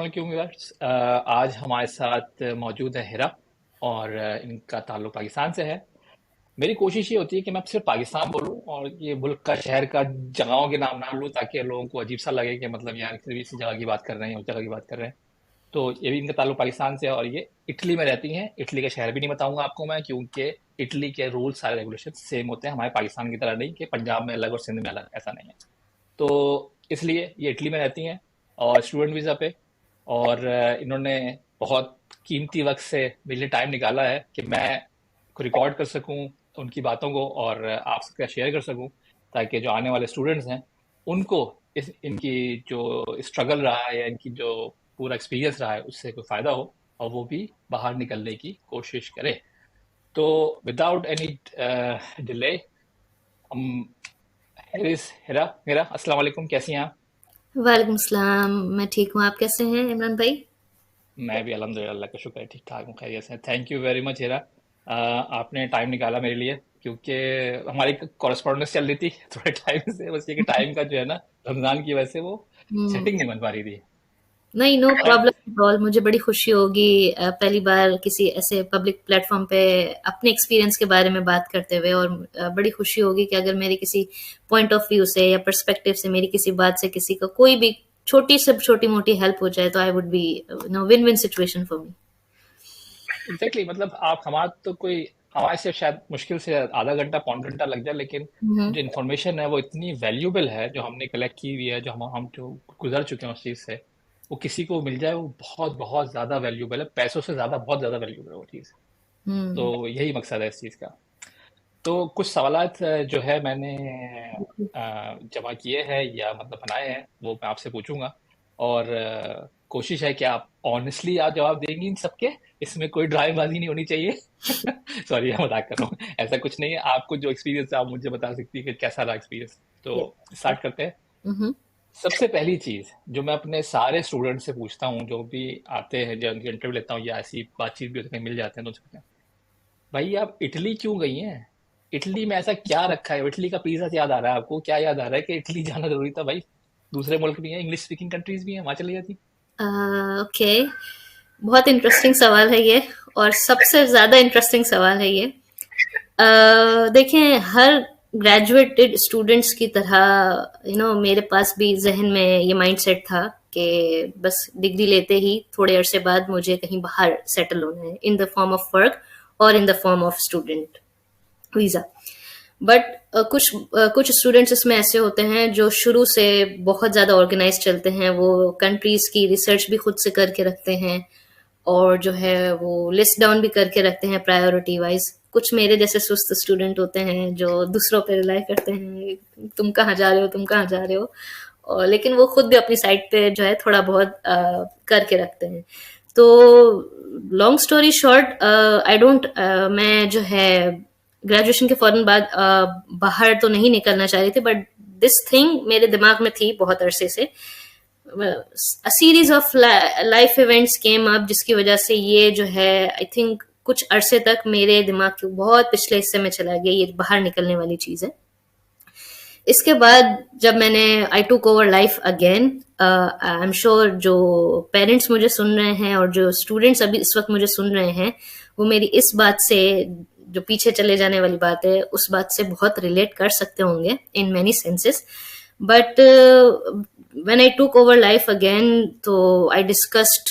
अस्सलामुअलैकुम व्यूअर्स। आज हमारे साथ मौजूद है हिरा और इनका ताल्लुक पाकिस्तान से है। मेरी कोशिश ये होती है कि मैं सिर्फ पाकिस्तान बोलूं और ये मुल्क का शहर का जगहों के नाम ना लूं ताकि लोगों को अजीब सा लगे कि मतलब यार सिर्फ इसी जगह की बात कर रहे हैं उस जगह की बात कर रहे हैं। तो ये भी इनका ताल्लुक पाकिस्तान से है और ये इटली में रहती हैं। इटली का शहर भी नहीं बताऊंगा आपको मैं, क्योंकि इटली के रूल्स सारे रेगुलेशन सेम होते हैं, हमारे पाकिस्तान की तरह नहीं कि पंजाब में अलग और सिंध में अलग, ऐसा नहीं है। तो इसलिए ये इटली में रहती हैं और स्टूडेंट वीज़ा पे। और इन्होंने बहुत कीमती वक्त से मेरे लिए टाइम निकाला है कि मैं को रिकॉर्ड कर सकूं उनकी बातों को और आपसे शेयर कर सकूं, ताकि जो आने वाले स्टूडेंट्स हैं उनको इस इनकी जो स्ट्रगल रहा है या इनकी जो पूरा एक्सपीरियंस रहा है उससे कोई फ़ायदा हो और वो भी बाहर निकलने की कोशिश करें। तो विदाउट एनी डिले हम हिरा हिरा अस्सलाम वालेकुम, कैसी हैं आप? वालेकुम सलाम। मैं ठीक हूँ। आप कैसे हैं इमरान भाई? मैं भी अल्हम्दुलिल्लाह, अल्लाह का शुक्र है, ठीक ठाक हूँ, खैरियत से। थैंक यू वेरी मच हिरा, आपने टाइम निकाला मेरे लिए, क्योंकि हमारी कॉरेस्पॉन्डेंस चल रही थी थोड़े टाइम से, बस ये कि टाइम का जो है ना, रमज़ान की वजह से वो हम्म। सेटिंग नहीं बन पा रही थी। नहीं, नो खैर। Problem at all. मुझे बड़ी खुशी होगी पहली बार किसी ऐसे पब्लिक प्लेटफॉर्म पे अपने एक्सपीरियंस के बारे में बात करते हुए। और बड़ी खुशी होगी कि अगर मेरी किसी पॉइंट ऑफ व्यू से या पर्सपेक्टिव से मेरी किसी बात से किसी का कोई भी छोटी से छोटी मोटी हेल्प हो जाए, तो I would be no win win situation for me. Exactly, मतलब आप हमारा तो कोई हमारे से शायद मुश्किल से आधा घंटा पौन घंटा लग जाए, लेकिन हम्म। जो इन्फॉर्मेशन है वो इतनी वैल्यूबल है जो हमने कलेक्ट की हुई है, जो हम जो गुजर चुके हैं उस चीज़ से, वो किसी को मिल जाए वो बहुत बहुत ज़्यादा वैल्यूबल है, पैसों से ज़्यादा बहुत ज़्यादा वैल्यूबल है वो चीज़। तो हम्म। यही मकसद है इस चीज़ का। तो कुछ सवालात जो है मैंने जमा किए हैं या मतलब बनाए हैं, वो मैं आपसे पूछूंगा। और कोशिश है कि आप ऑनेस्टली आप जवाब देंगी इन सबके, इसमें कोई ड्रामेबाजी नहीं होनी चाहिए। सॉरी, मैं मजाक कर रहा हूँ, ऐसा कुछ नहीं है। आपको जो एक्सपीरियंस है आप मुझे बता सकती है कि कैसा रहा एक्सपीरियंस। तो स्टार्ट करते हैं। हम्म। सबसे पहली चीज़ जो मैं अपने सारे स्टूडेंट से पूछता हूँ जो भी आते हैं, जो उनकी इंटरव्यू लेता हूँ या ऐसी बातचीत भी होती है, मिल जाते हैं तो उनसे पूछते हैं, भाई आप इटली क्यों गई हैं? इटली में ऐसा क्या रखा है? इटली का पिज्जा याद आ रहा है आपको? क्या याद आ रहा है कि इटली जाना जरूरी था भाई? दूसरे मुल्क भी हैं, इंग्लिश स्पीकिंग कंट्रीज भी हैं, वहां चली जाती। ओके। बहुत इंटरेस्टिंग सवाल है ये, और सबसे ज्यादा इंटरेस्टिंग सवाल है ये। देखें, हर ग्रेजुएटेड स्टूडेंट्स की तरह मेरे पास भी जहन में ये माइंडसेट था कि बस डिग्री लेते ही थोड़े अरसे बाद मुझे कहीं बाहर सेटल होना है, in the form of work और in the form of student visa. But कुछ स्टूडेंट्स इसमें ऐसे होते हैं जो शुरू से बहुत ज़्यादा ऑर्गेनाइज चलते हैं। वो कंट्रीज़ की रिसर्च भी खुद से करके रखते हैं, और जो है वो लिस्ट डाउन भी करके रखते हैं प्रायोरिटी वाइज। कुछ मेरे जैसे सुस्त स्टूडेंट होते हैं जो दूसरों पर रिलाई करते हैं, तुम कहाँ जा रहे हो, तुम कहाँ जा रहे हो। और लेकिन वो खुद भी अपनी साइड पे जो है थोड़ा बहुत करके रखते हैं। तो long story short, I don't मैं जो है ग्रेजुएशन के फौरन बाद बाहर तो नहीं निकलना चाह रही थी, बट दिस थिंग मेरे दिमाग में थी बहुत अरसे से। A series of life events came up जिसकी वजह से ये जो है आई थिंक कुछ अरसे तक मेरे दिमाग के बहुत पिछले हिस्से में चला गया, ये बाहर निकलने वाली चीज है। इसके बाद जब मैंने I took over life again, I am sure जो पेरेंट्स मुझे सुन रहे हैं और जो स्टूडेंट्स अभी इस वक्त मुझे सुन रहे हैं, वो मेरी इस बात से, जो पीछे चले जाने वाली बात है, उस बात से बहुत रिलेट कर सकते होंगे in many senses. But when I took over life again, तो I discussed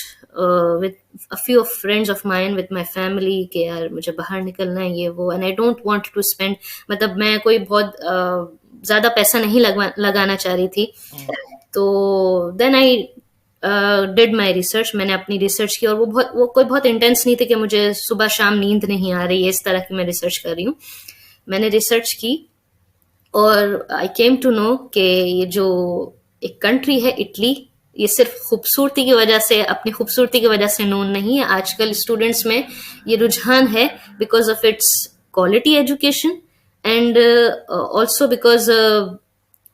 with a few of friends of mine, with my family, कि यार मुझे बाहर निकलना है ये वो, and I don't want to spend, मतलब मैं कोई बहुत ज्यादा पैसा नहीं लगाना चाह रही थी। हम्म। तो then I did my research. मैंने अपनी रिसर्च की, और वो कोई बहुत इंटेंस नहीं थी कि मुझे सुबह शाम नींद नहीं आ रही है इस तरह की मैं रिसर्च कर रही हूँ। मैंने रिसर्च की और आई केम टू नो कि ये जो एक कंट्री है इटली, ये सिर्फ खूबसूरती की वजह से, अपनी खूबसूरती की वजह से नोन नहीं है। आजकल स्टूडेंट्स में ये रुझान है because of its quality education, and also because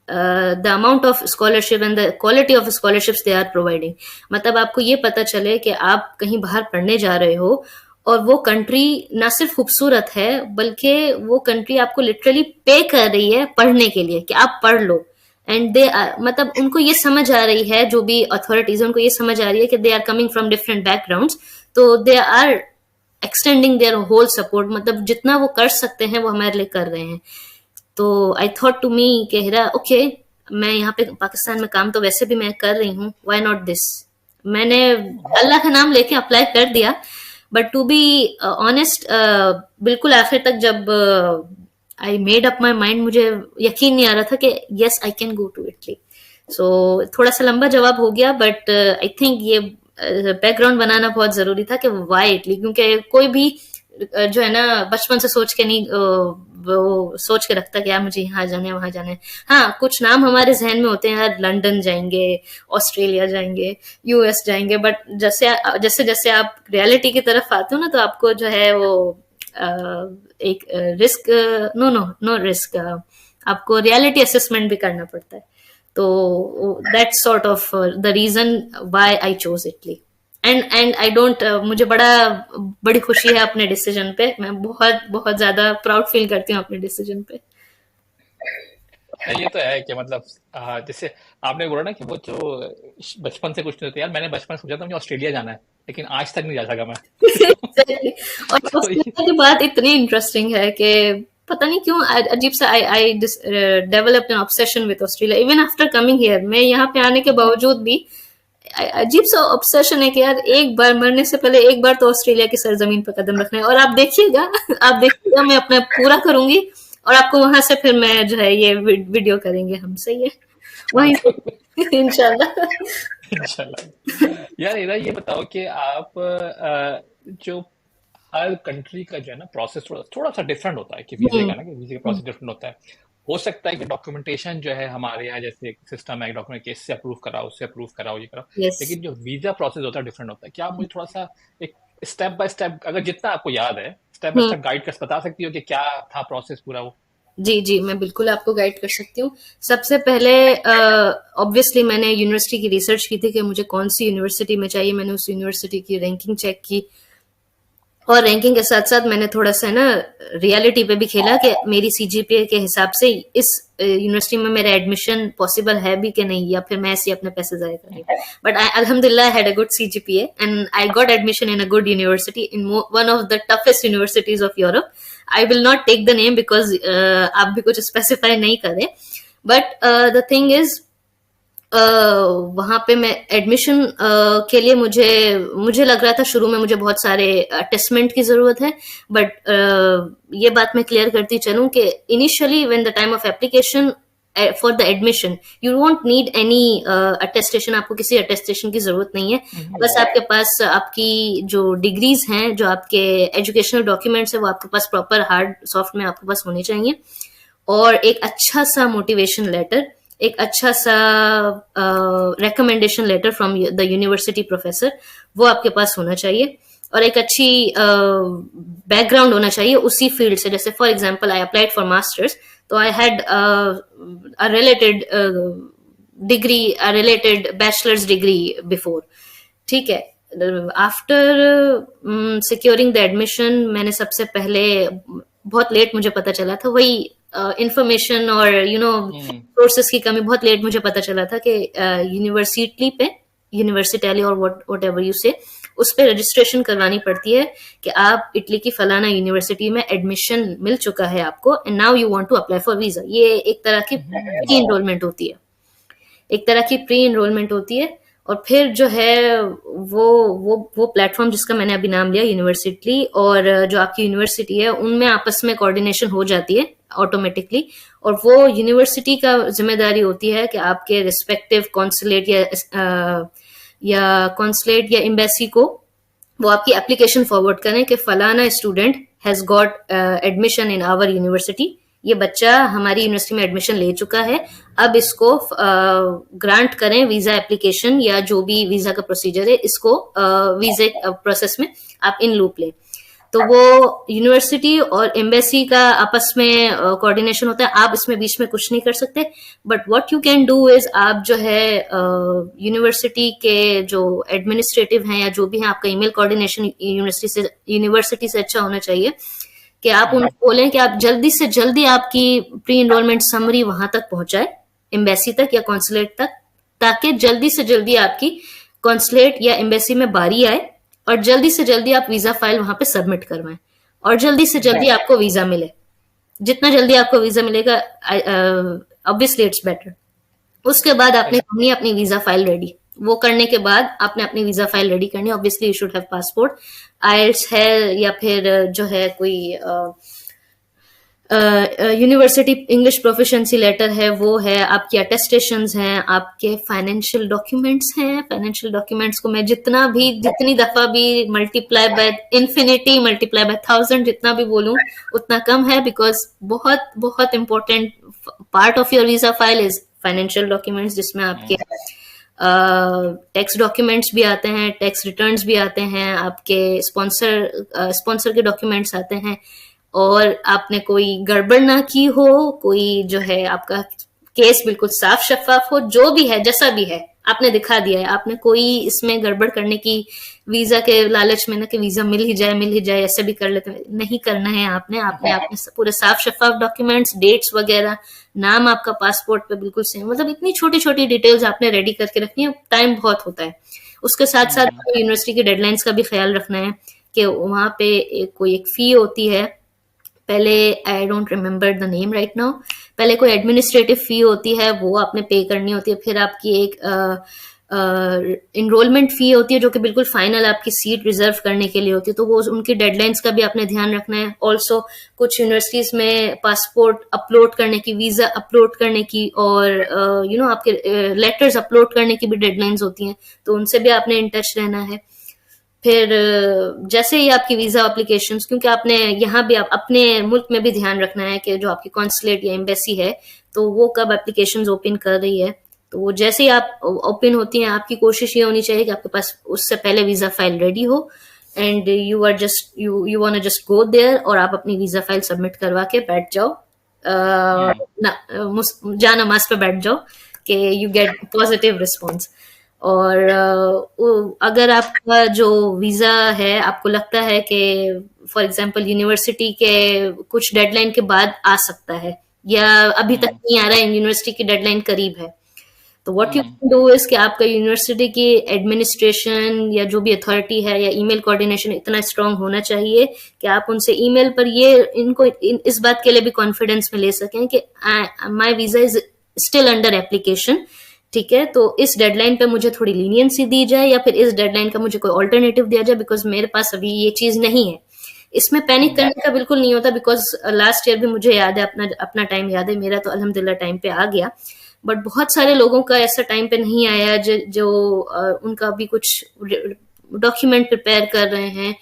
the amount of scholarship and the quality of scholarships they are providing. मतलब आपको ये पता चले कि आप कहीं बाहर पढ़ने जा रहे हो और वो कंट्री ना सिर्फ खूबसूरत है, बल्कि वो कंट्री आपको लिटरली पे कर रही है पढ़ने के लिए कि आप पढ़ लो। एंड दे मतलब उनको ये समझ आ रही है, जो भी अथॉरिटीज उनको ये समझ आ रही है कि they are coming from different backgrounds, तो they are extending their whole support, मतलब जितना वो कर सकते हैं वो हमारे लिए कर रहे हैं। तो आई थॉट टू मी कि हिरा ओके, मैं यहाँ पे पाकिस्तान में काम तो वैसे भी मैं कर रही हूँ, व्हाई नॉट दिस। मैंने अल्लाह का नाम लेके अप्लाई कर दिया, बट टू बी ऑनेस्ट बिल्कुल आखिर तक जब I made up my mind, मुझे यकीन नहीं आ रहा था कि yes I can go to Italy. So थोड़ा सा लंबा जवाब हो गया, बट आई थिंक ये बैकग्राउंड बनाना बहुत जरूरी था कि वाई इटली, क्योंकि कोई भी जो है ना बचपन से सोच के नहीं वो सोच के रखता कि यार मुझे यहाँ जाना है वहां जाना है। हाँ, कुछ नाम हमारे जहन में होते हैं, यार लंदन जाएंगे, ऑस्ट्रेलिया जाएंगे, यूएस जाएंगे, बट जैसे जैसे जैसे आप रियलिटी की तरफ आते हो ना, तो आपको जो है वो एक risk, no no no risk, आपको रियलिटी असेसमेंट भी करना पड़ता है। तो that's sort of the reason why I chose Italy. And I don't, मुझे बड़ी खुशी है अपने डिसीजन पे, मैं बहुत बहुत ज्यादा प्राउड फील करती हूँ अपने डिसीजन पे। ये तो है कि मतलब जैसे आपने बोला ना कि वो जो बचपन से कुछ नहीं होता, यार मैंने बचपन में सोचा था मुझे ऑस्ट्रेलिया जाना है, लेकिन आज तक नहीं जा सका मैं। Exactly. और तो ये ऑस्ट्रेलिया की बात इतनी इंटरेस्टिंग है कि पता नहीं क्यों अजीब सा I developed N obsession with Australia even after coming here. मैं यहाँ पे आने के बावजूद भी अजीब सा ऑब्सेशन है कि यार एक बार मरने से पहले एक बार तो ऑस्ट्रेलिया की सरजमीन पर कदम रखना है। और आप देखिएगा, आप देखिएगा मैं अपना पूरा करूंगी और आपको वहां से फिर मैं जो है ये वीडियो करेंगे हम, सही है वहीं से इंशाल्लाह। इंशाल्लाह। यार इधर ये बताओ कि आप जो हर कंट्री का जो है ना प्रोसेस थोड़ा थोड़ा सा डिफरेंट होता है, कि वीजे का ना, कि वीजे का प्रोसेस डिफरेंट होता है। हो सकता है कि डॉक्यूमेंटेशन जो है हमारे यहाँ जैसे एक सिस्टम है, डॉक्यूमेंट केस से अप्रूव कराओ, उससे अप्रूव कराओ, ये कराओ, यस। लेकिन जो वीजा प्रोसेस होता है डिफरेंट होता है। क्या आप मुझे थोड़ा सा एक स्टेप बाय स्टेप, अगर जितना आपको याद है, स्टेप बाय स्टेप गाइड कर बता सकती हो कि क्या था प्रोसेस पूरा वो? जी जी, मैं बिल्कुल आपको गाइड कर सकती हूँ। सबसे पहले ऑब्वियसली मैंने यूनिवर्सिटी की रिसर्च की थी कि मुझे कौन सी यूनिवर्सिटी में चाहिए। मैंने उस यूनिवर्सिटी की रैंकिंग चेक की, और रैंकिंग के साथ साथ मैंने थोड़ा सा ना रियलिटी पे भी खेला कि मेरी सीजीपीए के हिसाब से इस यूनिवर्सिटी में मेरा एडमिशन पॉसिबल है भी कि नहीं, या फिर मैं ऐसे अपने पैसे जाया कर रही हूँ। बट आई अल्हम्दुलिल्लाह had a good CGPA and I got admission in a good university in one of the toughest universities of Europe. I will not take the name because आप भी कुछ स्पेसिफाई नहीं करें, बट द थिंग इज वहां पे मैं admission के लिए मुझे लग रहा था शुरू में मुझे बहुत सारे अटेस्टमेंट की जरूरत है। बट ये बात मैं क्लियर करती चलूं कि initially when the time of application for the admission you won't need any attestation, आपको किसी अटेस्टेशन की जरूरत नहीं है। बस आपके पास आपकी जो डिग्रीज हैं, जो आपके एजुकेशनल डॉक्यूमेंट्स है, वो आपके पास प्रॉपर हार्ड सॉफ्ट में आपके पास होने चाहिए, और एक अच्छा सा मोटिवेशन लेटर, एक अच्छा सा recommendation letter from the university professor, वो आपके पास होना चाहिए, और एक अच्छी बैकग्राउंड होना चाहिए उसी फील्ड से। जैसे for example I applied for masters, तो I had a related degree, a related bachelors degree before, ठीक है। आफ्टर सिक्योरिंग द एडमिशन, मैंने सबसे पहले, बहुत लेट मुझे पता चला था, वही इंफॉर्मेशन और सोर्सेस की कमी, बहुत लेट मुझे पता चला था कि यूनिवर्सिटी पे, यूनिवर्सिटी और व्हाट एवर यू से, उस पे रजिस्ट्रेशन करवानी पड़ती है कि आप इटली की फलाना यूनिवर्सिटी में एडमिशन मिल चुका है आपको and now you want to apply for visa. ये एक तरह की प्री इनरोलमेंट होती है, एक तरह की प्री इनरोलमेंट होती है। और फिर जो है वो प्लेटफॉर्म जिसका मैंने अभी नाम लिया यूनिवर्सिटी, और जो आपकी यूनिवर्सिटी है, उनमें आपस में कोऑर्डिनेशन हो जाती है ऑटोमेटिकली, और वो यूनिवर्सिटी का जिम्मेदारी होती है कि आपके रिस्पेक्टिव कॉन्सुलेट या कॉन्सुलेट या एम्बेसी को वो आपकी एप्लीकेशन फॉरवर्ड करें कि फलाना student has got admission in our university, ये बच्चा हमारी यूनिवर्सिटी में एडमिशन ले चुका है, अब इसको ग्रांट करें वीजा एप्लीकेशन या जो भी वीजा का प्रोसीजर है, इसको वीजा प्रोसेस में आप इन लूप लें। तो वो यूनिवर्सिटी और एम्बेसी का आपस में कोऑर्डिनेशन होता है, आप इसमें बीच में कुछ नहीं कर सकते। But what you can do is, आप जो है यूनिवर्सिटी के जो एडमिनिस्ट्रेटिव हैं या जो भी है, आपका ईमेल कोऑर्डिनेशन यूनिवर्सिटी से अच्छा होना चाहिए कि आप उनको बोलें कि आप जल्दी से जल्दी आपकी प्री इनरोलमेंट समरी वहां तक पहुंचाए, एम्बेसी तक या कॉन्सुलेट तक, ताकि जल्दी से जल्दी आपकी कॉन्सुलेट या एम्बेसी में बारी आए और जल्दी से जल्दी आप वीजा फाइल वहां पे सबमिट करवाएं और जल्दी से जल्दी आपको वीजा मिले। जितना जल्दी आपको वीजा मिलेगा, ऑब्वियसली इट्स बेटर। उसके बाद आपने करनी है अपनी वीजा फाइल रेडी। वो करने के बाद आपने अपनी वीजा फाइल रेडी करनी है। Obviously you should have passport, आइल्स है या फिर जो है कोई यूनिवर्सिटी इंग्लिश प्रोफिशिएंसी लेटर है, वो है, आपकी अटेस्टेशंस हैं, आपके फाइनेंशियल डॉक्यूमेंट्स हैं। फाइनेंशियल डॉक्यूमेंट्स को मैं जितनी दफा भी multiply by infinity, multiply by 1000 जितना भी बोलूं उतना कम है, बिकॉज बहुत बहुत important part of your visa file is financial documents, जिसमें आपके टैक्स डॉक्यूमेंट्स भी आते हैं, टैक्स रिटर्न्स भी आते हैं, आपके स्पॉन्सर के डॉक्यूमेंट्स आते हैं, और आपने कोई गड़बड़ ना की हो, कोई जो है आपका केस बिल्कुल साफ शफाफ हो, जो भी है जैसा भी है आपने दिखा दिया है। आपने कोई इसमें गड़बड़ करने की, वीजा के लालच में ना कि वीजा मिल ही जाए ऐसे भी कर लेते हैं, नहीं करना है। आपने आपने पूरे साफ शफाफ डॉक्यूमेंट्स, डेट्स वगैरह, नाम आपका पासपोर्ट पे बिल्कुल सेम, मतलब इतनी छोटी छोटी डिटेल्स आपने रेडी करके रखनी है। टाइम बहुत होता है। उसके साथ साथ यूनिवर्सिटी की डेडलाइंस का भी ख्याल रखना है कि वहां पे कोई एक फी होती है, पहले I don't remember the name right now, पहले कोई एडमिनिस्ट्रेटिव फी होती है, वो आपने पे करनी होती है। फिर आपकी एक इनरोलमेंट फी होती है जो कि बिल्कुल फाइनल आपकी सीट रिजर्व करने के लिए होती है, तो वो उनकी डेडलाइंस का भी आपने ध्यान रखना है। ऑल्सो कुछ यूनिवर्सिटीज में पासपोर्ट अपलोड करने की, वीजा अपलोड करने की और आपके लेटर्स अपलोड करने की भी डेडलाइंस होती हैं, तो उनसे भी आपने इन टच रहना है। फिर जैसे ही आपकी वीजा एप्लीकेशंस, क्योंकि आपने यहाँ भी आप अपने मुल्क में भी ध्यान रखना है कि जो आपकी कॉन्सुलेट या एम्बेसी है तो वो कब एप्लीकेशंस ओपन कर रही है, तो वो जैसे ही आप ओपन होती हैं, आपकी कोशिश ये होनी चाहिए कि आपके पास उससे पहले वीजा फाइल रेडी हो and you want to just go there और आप अपनी वीजा फाइल सबमिट करवा के बैठ जाओ, जा नमाज पे बैठ जाओ कि यू गेट पॉजिटिव रिस्पॉन्स। और अगर आपका जो वीजा है आपको लगता है कि फॉर एग्जांपल यूनिवर्सिटी के कुछ डेडलाइन के बाद आ सकता है या अभी तक नहीं आ रहा है, यूनिवर्सिटी की डेडलाइन करीब है, तो what you can do is कि आपका यूनिवर्सिटी की एडमिनिस्ट्रेशन या जो भी अथॉरिटी है या ईमेल कोऑर्डिनेशन इतना स्ट्रांग होना चाहिए कि आप उनसे ईमेल पर इस बात के लिए भी कॉन्फिडेंस में ले सकें कि my visa is still under application, ठीक है, तो इस डेडलाइन पे मुझे थोड़ी लीनियंसी दी जाए या फिर इस डेडलाइन का मुझे कोई ऑल्टरनेटिव दिया जाए, बिकॉज मेरे पास अभी ये चीज नहीं है। इसमें पैनिक करने का बिल्कुल नहीं होता, बिकॉज लास्ट ईयर भी मुझे याद है, अपना टाइम याद है, मेरा तो अल्हम्दुलिल्लाह टाइम पे आ गया, बट बहुत सारे लोगों का ऐसा टाइम पे नहीं आया जो उनका भी कुछ डॉक्यूमेंट प्रिपेयर कर रहे हैं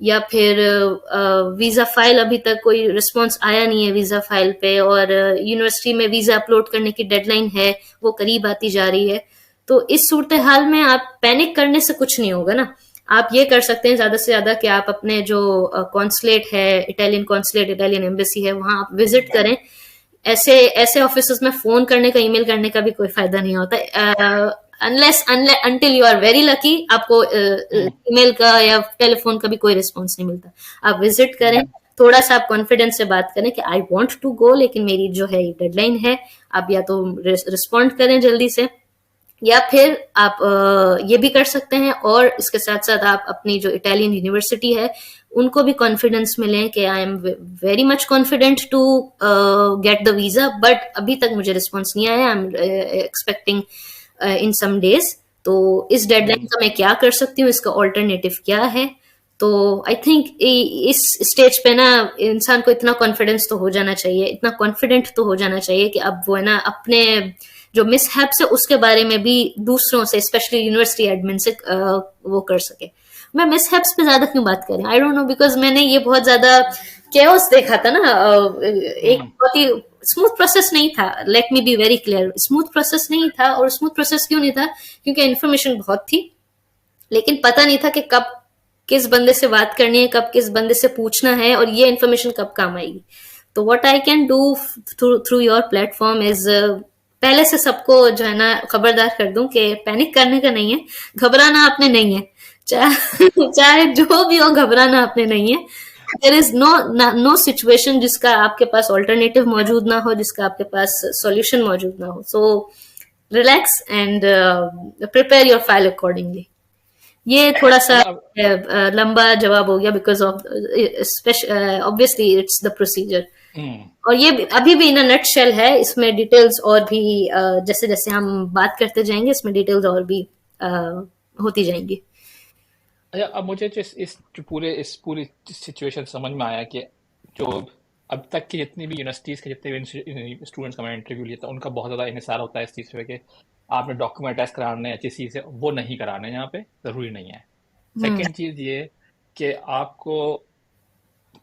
या फिर वीजा फाइल अभी तक कोई रिस्पांस आया नहीं है वीजा फाइल पे, और यूनिवर्सिटी में वीजा अपलोड करने की डेडलाइन है वो करीब आती जा रही है। तो इस सूरत हाल में आप पैनिक करने से कुछ नहीं होगा ना। आप ये कर सकते हैं ज्यादा से ज्यादा कि आप अपने जो कॉन्सुलेट है, इटालियन कॉन्सुलेट, इटालियन एम्बेसी है, वहां आप विजिट करें। ऐसे ऑफिस में फोन करने का, ईमेल करने का भी कोई फायदा नहीं होता, until you are very lucky, आपको ईमेल का या टेलीफोन का भी कोई रिस्पॉन्स नहीं मिलता। आप विजिट करें, थोड़ा सा आप कॉन्फिडेंस से बात करें कि आई वॉन्ट टू गो, लेकिन मेरी जो है डेडलाइन है, आप या तो रिस्पॉन्ड करें जल्दी से, या फिर आप ये भी कर सकते हैं। और इसके साथ साथ आप अपनी जो इटालियन यूनिवर्सिटी है उनको भी कॉन्फिडेंस में लें कि I am very much confident to get the visa, but अभी तक मुझे रिस्पॉन्स नहीं आया, I am expecting in some days, तो इस डेडलाइन का मैं क्या कर सकती हूँ, इसका ऑल्टरनेटिव क्या है। तो आई थिंक इस स्टेज पे ना इंसान को इतना कॉन्फिडेंस तो हो जाना चाहिए, इतना कॉन्फिडेंट तो हो जाना चाहिए कि अब वो है ना अपने जो मिसहैप्स है उसके बारे में भी दूसरों से, स्पेशली यूनिवर्सिटी एडमिन से वो कर सके। मैं मिसहैप्स पे ज्यादा क्यों बात करें, आई डोंट नो, बिकॉज मैंने ये बहुत ज्यादा केओस देखा था ना, एक बहुत ही स्मूथ प्रोसेस नहीं था। Let me be very clear, smooth process नहीं था। और स्मूथ प्रोसेस क्यों नहीं था, क्योंकि इन्फॉर्मेशन बहुत थी, लेकिन पता नहीं था कि कब किस बंदे से बात करनी है, कब किस बंदे से पूछना है, और ये इन्फॉर्मेशन कब काम आएगी। तो what I can do through your platform is, पहले से सबको जो है ना खबरदार कर दूं कि पैनिक करने का नहीं है, घबराना आपने नहीं है, चाहे जो भी हो, घबराना आपने नहीं है। देयर इज नो सिचुएशन जिसका आपके पास ऑल्टरनेटिव मौजूद ना हो, जिसका आपके पास सॉल्यूशन मौजूद ना हो. So relax and prepare your file accordingly. ये थोड़ा सा अच्छा अब लंबा जवाब हो गया because of obviously it's the procedure. Hmm, और ये अभी भी इन अ नट शेल है. इसमें डिटेल्स और भी जैसे जैसे हम बात करते जाएंगे इसमें डिटेल्स और भी होती जाएंगी. अच्छा अब मुझे जो इस पूरी सिचुएशन समझ में आया कि जो अब तक की जितनी भी यूनिवर्सिटीज़ के जितने भी स्टूडेंट्स का मैंने इंटरव्यू लिया था उनका बहुत ज़्यादा इन्हिसार होता है इस चीज़ पे कि आपने डॉक्यूमेंट टेस्ट कराने हैं अच्छी चीज़ है वो नहीं कराने हैं यहाँ पे ज़रूरी नहीं है. हम्म. सेकंड चीज़ ये कि आपको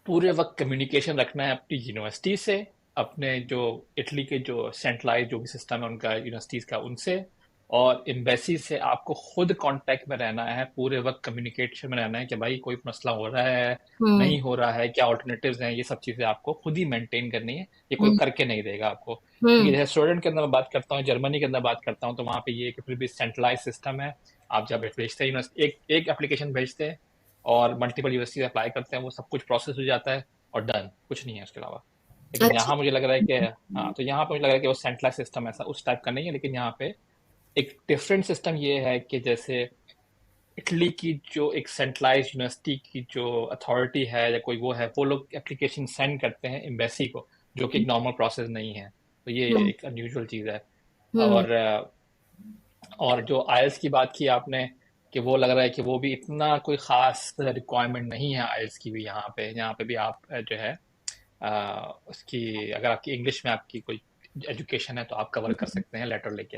पूरे वक्त कम्युनिकेशन रखना है अपनी यूनिवर्सिटी से, अपने जो इटली के जो सेंट्रलाइज जो भी सिस्टम है उनका यूनिवर्सिटीज़ का उनसे, और एम्बेसी से आपको खुद कांटेक्ट में रहना है, पूरे वक्त कम्युनिकेशन में रहना है कि भाई कोई मसला हो रहा है हम्म. नहीं हो रहा है, क्या ऑल्टरनेटिव्स हैं, ये सब चीज़ें आपको खुद ही मेंटेन करनी है. ये कोई हम्म. करके नहीं देगा आपको. क्योंकि हम्म. जैसे स्टूडेंट के अंदर मैं बात करता हूँ, जर्मनी के अंदर बात करता हूँ, तो वहाँ पे ये कि फिर भी सेंट्रलाइज सिस्टम है. आप जब भेजते हैं एक एक एप्लीकेशन भेजते हैं और मल्टीपल यूनिवर्सिटी अप्लाई करते हैं, वो सब कुछ प्रोसेस हो जाता है और डन, कुछ नहीं है उसके अलावा. लेकिन अच्छा. यहाँ मुझे लग रहा है कि हाँ, तो यहाँ पे मुझे लग रहा है कि वो सेंट्रलाइज सिस्टम ऐसा उस टाइप का नहीं है. लेकिन यहाँ पे एक डिफरेंट सिस्टम ये है कि जैसे इटली की जो एक सेंट्रलाइज यूनिवर्सिटी की जो अथॉरिटी है या कोई वो है, वो लोग एप्लीकेशन सेंड करते हैं एम्बेसी को, जो कि एक नॉर्मल प्रोसेस नहीं है. तो ये हम्म. एक अनयूजुअल चीज़ है. हम्म. और जो आयल्स की बात की आपने कि वो लग रहा है कि वो भी इतना कोई ख़ास रिक्वायरमेंट नहीं है आयल्स की भी. यहाँ पे भी आप जो है उसकी अगर आपकी इंग्लिश में आपकी कोई एजुकेशन है तो आप कवर कर सकते हैं लेटर लेके.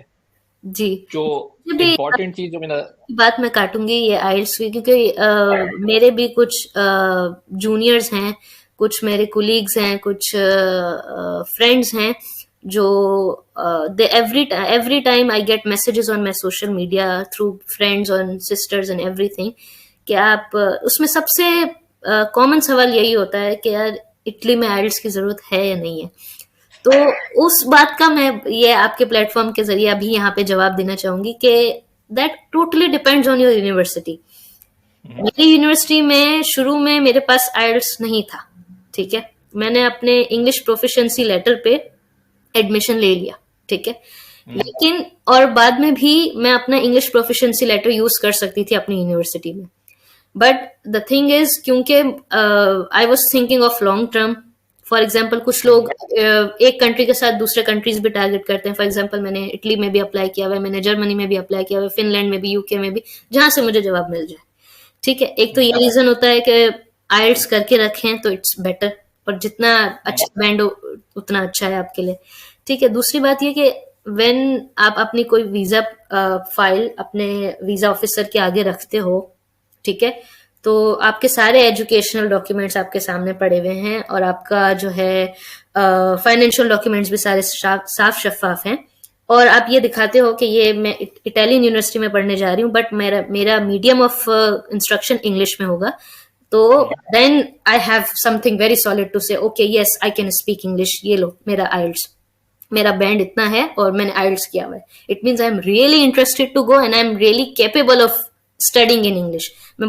जी. जो मुझे भी इम्पोर्टेंट चीज़ जो मैंने बात मैं काटूंगी ये आइल्स की, क्योंकि मेरे भी कुछ जूनियर्स हैं, कुछ मेरे कुलीग्स हैं, कुछ फ्रेंड्स हैं जो they every time I get messages on my social media through friends और सिस्टर्स एंड एवरीथिंग कि आप उसमें सबसे कॉमन सवाल यही होता है कि यार इटली में आइल्स की जरूरत है या नहीं है. तो उस बात का मैं ये आपके प्लेटफॉर्म के जरिए अभी यहाँ पे जवाब देना चाहूंगी कि that totally depends on your university. Hmm, मेरी यूनिवर्सिटी में शुरू में मेरे पास आइल्स नहीं था. ठीक है. मैंने अपने इंग्लिश प्रोफिशिएंसी लेटर पे एडमिशन ले लिया. ठीक है. हम्म, लेकिन और बाद में भी मैं अपना इंग्लिश प्रोफिशिएंसी लेटर यूज कर सकती थी अपनी यूनिवर्सिटी में. बट द थिंग इज क्योंकि I was thinking of long term. For example कुछ लोग हम्म, एक कंट्री के साथ दूसरे कंट्रीज भी टारगेट करते हैं. फॉर एग्जाम्पल मैंने इटली में भी अप्लाई किया हुआ है, मैंने जर्मनी में भी अप्लाई किया हुआ है, फिनलैंड में भी, यूके में भी, जहां से मुझे जवाब मिल जाए. ठीक है. एक तो ये हम्म, रीजन होता है कि आइल्स करके रखें तो इट्स बेटर. और जितना अच्छा बैंड उतना अच्छा है आपके लिए. ठीक है. दूसरी बात ये कि व्हेन आप अपनी कोई वीजा फाइल अपने वीजा ऑफिसर के आगे रखते हो, ठीक है, तो आपके सारे एजुकेशनल डॉक्यूमेंट्स आपके सामने पड़े हुए हैं और आपका जो है फाइनेंशियल डॉक्यूमेंट्स भी सारे साफ शफाफ हैं. और आप ये दिखाते हो कि ये मैं इटालियन यूनिवर्सिटी में पढ़ने जा रही हूँ, बट मेरा मेरा मीडियम ऑफ इंस्ट्रक्शन इंग्लिश में होगा. तो then I have something very solid to say okay yes I can speak English. ये लो मेरा आइल्स, मेरा बैंड इतना है और मैंने आइल्स किया हुआ है. It means I am really interested to go and I am really capable of studying in English. मैं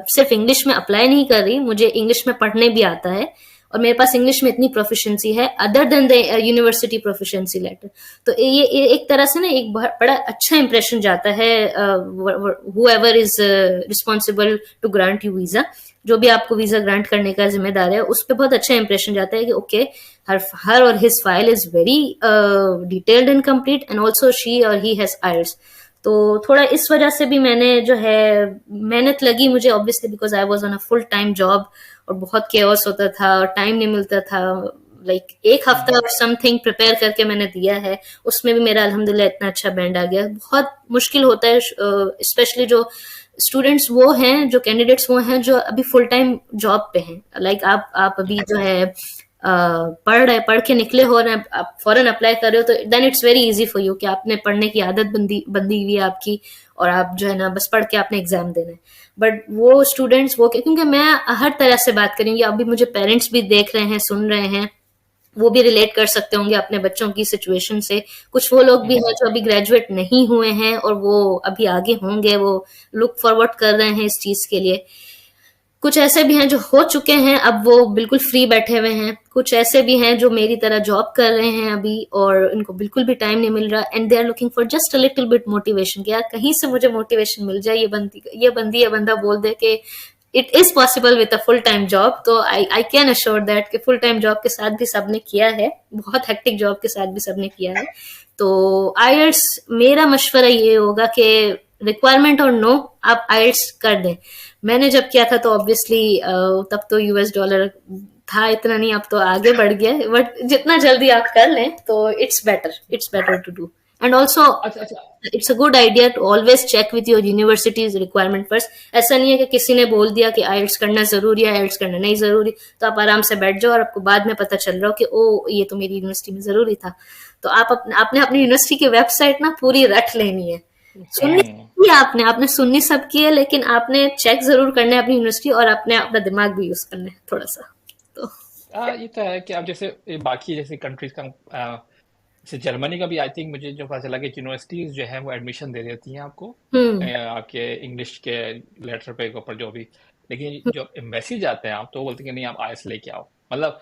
सिर्फ इंग्लिश में अप्लाई नहीं कर रही, मुझे इंग्लिश में पढ़ने भी आता है और मेरे पास इंग्लिश में इतनी प्रोफिशिएंसी है other than the university proficiency letter. तो ये एक तरह से ना एक बड़ा अच्छा इंप्रेशन जाता है whoever is responsible to grant you visa. जो भी आपको वीजा ग्रांट करने का जिम्मेदार है उस पर बहुत अच्छा इंप्रेशन जाता है कि ओके हर और his file is very detailed and complete and also she और ही हैज आइल्स. तो थोड़ा इस वजह से भी मैंने जो है मेहनत लगी मुझे obviously because I was on a full time job और बहुत केओस होता था और टाइम नहीं मिलता था. लाइक एक हफ्ता और समथिंग प्रिपेयर करके मैंने दिया है. उसमें भी मेरा अल्हम्दुलिल्लाह इतना अच्छा बैंड आ गया. बहुत मुश्किल होता है स्पेशली जो स्टूडेंट्स वो हैं, जो कैंडिडेट्स वो हैं जो अभी फुल टाइम जॉब पे हैं. लाइक आप अभी जो है पढ़ के निकले हो रहे आप फॉरन अप्लाई कर रहे हो तो then it's very easy for you कि आपने पढ़ने की आदत बंदी हुई है आपकी और आप जो है ना बस पढ़ के आपने एग्जाम देना है. बट वो स्टूडेंट्स वो क्योंकि मैं हर तरह से बात करेंगी, अभी मुझे पेरेंट्स भी देख रहे हैं सुन रहे हैं, वो भी रिलेट कर सकते होंगे अपने बच्चों की सिचुएशन से. कुछ वो लोग भी हैं जो अभी ग्रेजुएट नहीं हुए हैं और वो अभी आगे होंगे, वो लुक फॉरवर्ड कर रहे हैं इस चीज के लिए. कुछ ऐसे भी हैं जो हो चुके हैं, अब वो बिल्कुल फ्री बैठे हुए हैं। कुछ ऐसे भी हैं जो मेरी तरह जॉब कर रहे हैं अभी और उनको बिल्कुल भी टाइम नहीं मिल रहा, and they are looking for just a little bit motivation कि यार कहीं से मुझे मोटिवेशन मिल जाए, ये बंदा बोल दे कि it is possible with a full time job. तो आई कैन अश्योर दैट कि फुल टाइम जॉब के साथ भी सबने किया है, बहुत हेक्टिक जॉब के साथ भी सबने किया है। तो आईएल्ट्स, मेरा मशवरा ये होगा कि रिक्वायरमेंट और नो, आप आईएल्ट्स कर दें। मैंने जब किया था तो ऑब्वियसली तब तो यूएस डॉलर था इतना नहीं, अब तो आगे बढ़ गया है, बट जितना जल्दी आप कर लें तो it's better to do. And also अच्छा अच्छा। It's a good idea to always check with your university's requirement first. ऐसा नहीं है कि किसी ने बोल दिया कि आइल्स करना जरूरी है, आइल्स करना नहीं जरूरी, तो आप आराम से बैठ जाओ और आपको बाद में पता चल रहा हो कि ओ ये तो मेरी यूनिवर्सिटी में जरूरी था। तो आपने अपनी यूनिवर्सिटी की वेबसाइट ना पूरी रट लेनी है। सुननी हम्म। की आपने आपने सुननी सबकी है, लेकिन आपने चेक जरूर करना है अपनी यूनिवर्सिटी, और आपने अपना दिमाग भी यूज करना है थोड़ा सा। तो ये तो है कि आप जैसे बाकी जैसे कंट्रीज का जैसे जर्मनी का भी आई थिंक मुझे जो पता चला कि यूनिवर्सिटीज जो है वो एडमिशन दे देती हैं आपको हम्म। आपके इंग्लिश के लेटर पे के ऊपर जो भी। लेकिन जो एम्बेसी जाते हैं आप तो वो बोलते हैं कि नहीं आप आईएलटीएस लेके आओ, मतलब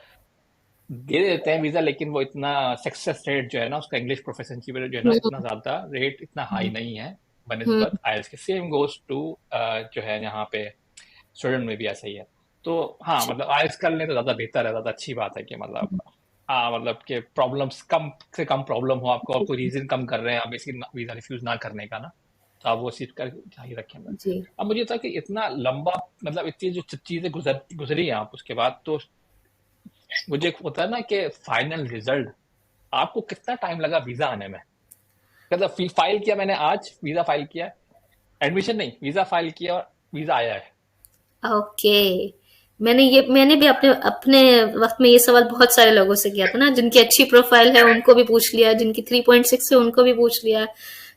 दे देते हैं वीजा, लेकिन वो इतना सक्सेस रेट जो है ना उसका इंग्लिश प्रोफिशिएंसी पे जो है ना इतना हम्म। ज्यादा रेट इतना हाई नहीं है हम्म। बनिस्बत आईएलटीएस के। सेम गोज टू जो है यहाँ पे स्टूडेंट में भी ऐसा ही है। तो हाँ मतलब आयल्स कर लें तो ज़्यादा बेहतर है, ज़्यादा अच्छी बात है कि मतलब हाँ मतलब कि प्रॉब्लम्स कम से कम प्रॉब्लम हो आपको, आपको रीज़न कम कर रहे हैं आप इसकी वीज़ा रिफ्यूज़ ना करने का ना, तो आप वो चीज़ कर जारी रखें। जी। अब मुझे था कि इतना लंबा मतलब इतनी जो चीज़ें गुजरी हैं आप उसके बाद, तो मुझे होता है ना कि फाइनल रिजल्ट आपको कितना टाइम लगा वीज़ा आने में। मतलब फाइल किया मैंने आज, वीज़ा फाइल किया, एडमिशन नहीं वीज़ा फाइल किया और वीज़ा आया है। ओके। मैंने भी अपने अपने वक्त में ये सवाल बहुत सारे लोगों से किया था ना, जिनकी अच्छी प्रोफाइल है उनको भी पूछ लिया, जिनकी 3.6 है उनको भी पूछ लिया,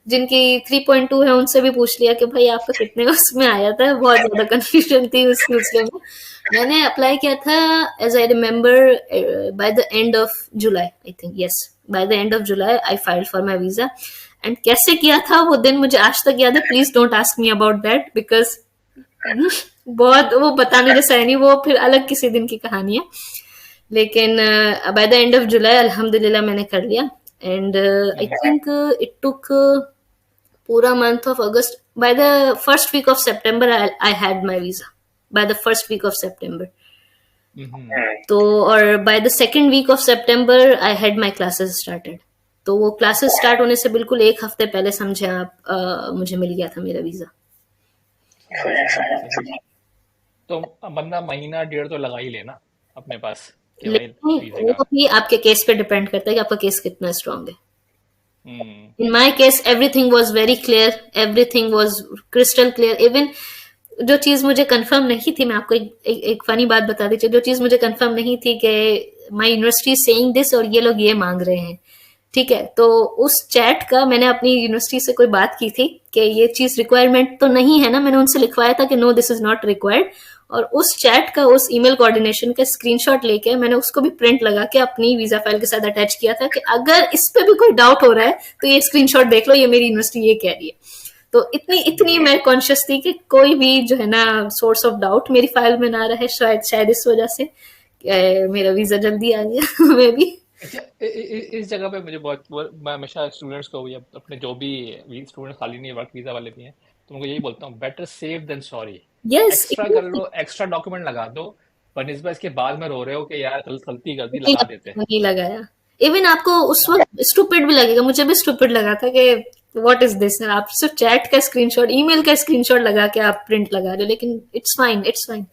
जिनकी 3.2 है उनसे भी पूछ लिया कि भाई आपका कितने उसमें आया था। बहुत ज्यादा कंफ्यूजन थी उस सिलसिले में। मैंने अप्लाई किया था, as I remember, by the end of July, I think, yes, by the end of July I filed for my visa. And कैसे किया था वो दिन मुझे आज तक याद है। Please don't ask me about that, because बहुत वो बताने जैसा है नहीं, वो फिर अलग किसी दिन की कहानी है। लेकिन by the end of July अल्हम्दुलिल्लाह मैंने कर लिया। And I hmm, think it took पूरा month of August. By the first week of September I had my visa, by the first week of September. Hmm. तो और by the second week of September I had my classes started. तो वो classes start होने से बिल्कुल एक हफ्ते पहले समझे आप, मुझे मिल गया था मेरा वीजा। सही सही सही। तो बंदा महीना डेढ़ तो लगा ही लेना अपने पास कि भाई लेकिन वीजे का। वो भी आपके केस पे डिपेंड करता है कि आपका केस कितना स्ट्रांग है। Hmm. In my case everything was very clear, everything was crystal clear. Even जो चीज मुझे कंफर्म नहीं थी, मैं आपको एक फनी बात बता दीजिए, जो चीज मुझे कंफर्म नहीं थी कि माई यूनिवर्सिटी सेइंग दिस और ये लोग ये मांग रहे हैं, ठीक है, तो उस चैट का मैंने अपनी यूनिवर्सिटी से कोई बात की थी कि ये चीज रिक्वायरमेंट तो नहीं है ना। मैंने उनसे लिखवाया था कि no this is not required, और उस चैट का, उस ईमेल कोऑर्डिनेशन का स्क्रीनशॉट लेके मैंने उसको भी प्रिंट लगा के अपनी वीजा फाइल के साथ अटैच किया था कि अगर इस पे भी कोई डाउट हो रहा है तो ये स्क्रीनशॉट देख लो, ये मेरी यूनिवर्सिटी ये कह रही है। तो इतनी इतनी मैं कॉन्शियस थी कि कोई भी जो है ना सोर्स ऑफ डाउट मेरी फाइल में ना रहे। शायद शायद इस वजह से मेरा वीजा जल्दी आ गया मे बी। अच्छा इस जगह पे मुझे मैं हमेशा स्टूडेंट्स को या अपने जो भी स्टूडेंट खाली नहीं वर्क वीजा वाले भी हैं तो उनको यही बोलता हूँ better safe than sorry. Yes, extra कर लो, एक्स्ट्रा डॉक्यूमेंट लगा दो, बनस्बत इसके बाद में रो रहे हो कि यार गलती गलती नहीं लगा देते। नहीं लगाया। इवन आपको उस वक्त स्टूपिड भी लगेगा, मुझे भी स्टूपिड लगा था कि व्हाट इज दिस। आप सिर्फ चैट का स्क्रीनशॉट, ईमेल का स्क्रीनशॉट लगा के आप प्रिंट लगा रहे हो, लेकिन इट्स फाइन, इट्स फाइन।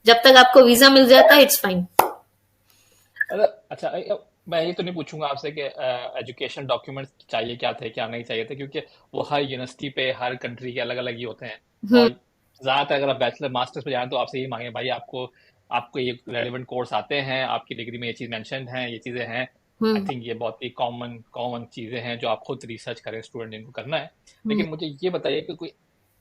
जब तक आपको वीजा मिल जाता है इट्स फाइन। अच्छा मैं ये तो नहीं पूछूंगा आपसे कि एजुकेशन डॉक्यूमेंट्स चाहिए क्या थे क्या नहीं चाहिए थे, क्योंकि वो हर यूनिवर्सिटी पे हर कंट्री के अलग अलग ही होते हैं। हम्म। और ज़्यादातर अगर आप बैचलर मास्टर्स पे जाएं तो आपसे यही मांगे भाई आपको आपको ये रेलिवेंट कोर्स आते हैं, आपकी डिग्री में ये चीज़ मेंशन है, ये चीज़ें हैं। आई हम्म। थिंक ये बहुत ही कॉमन कॉमन चीज़ें हैं जो आप खुद रिसर्च करें, स्टूडेंट इनको करना है। हम्म। लेकिन मुझे ये बताइए कि कोई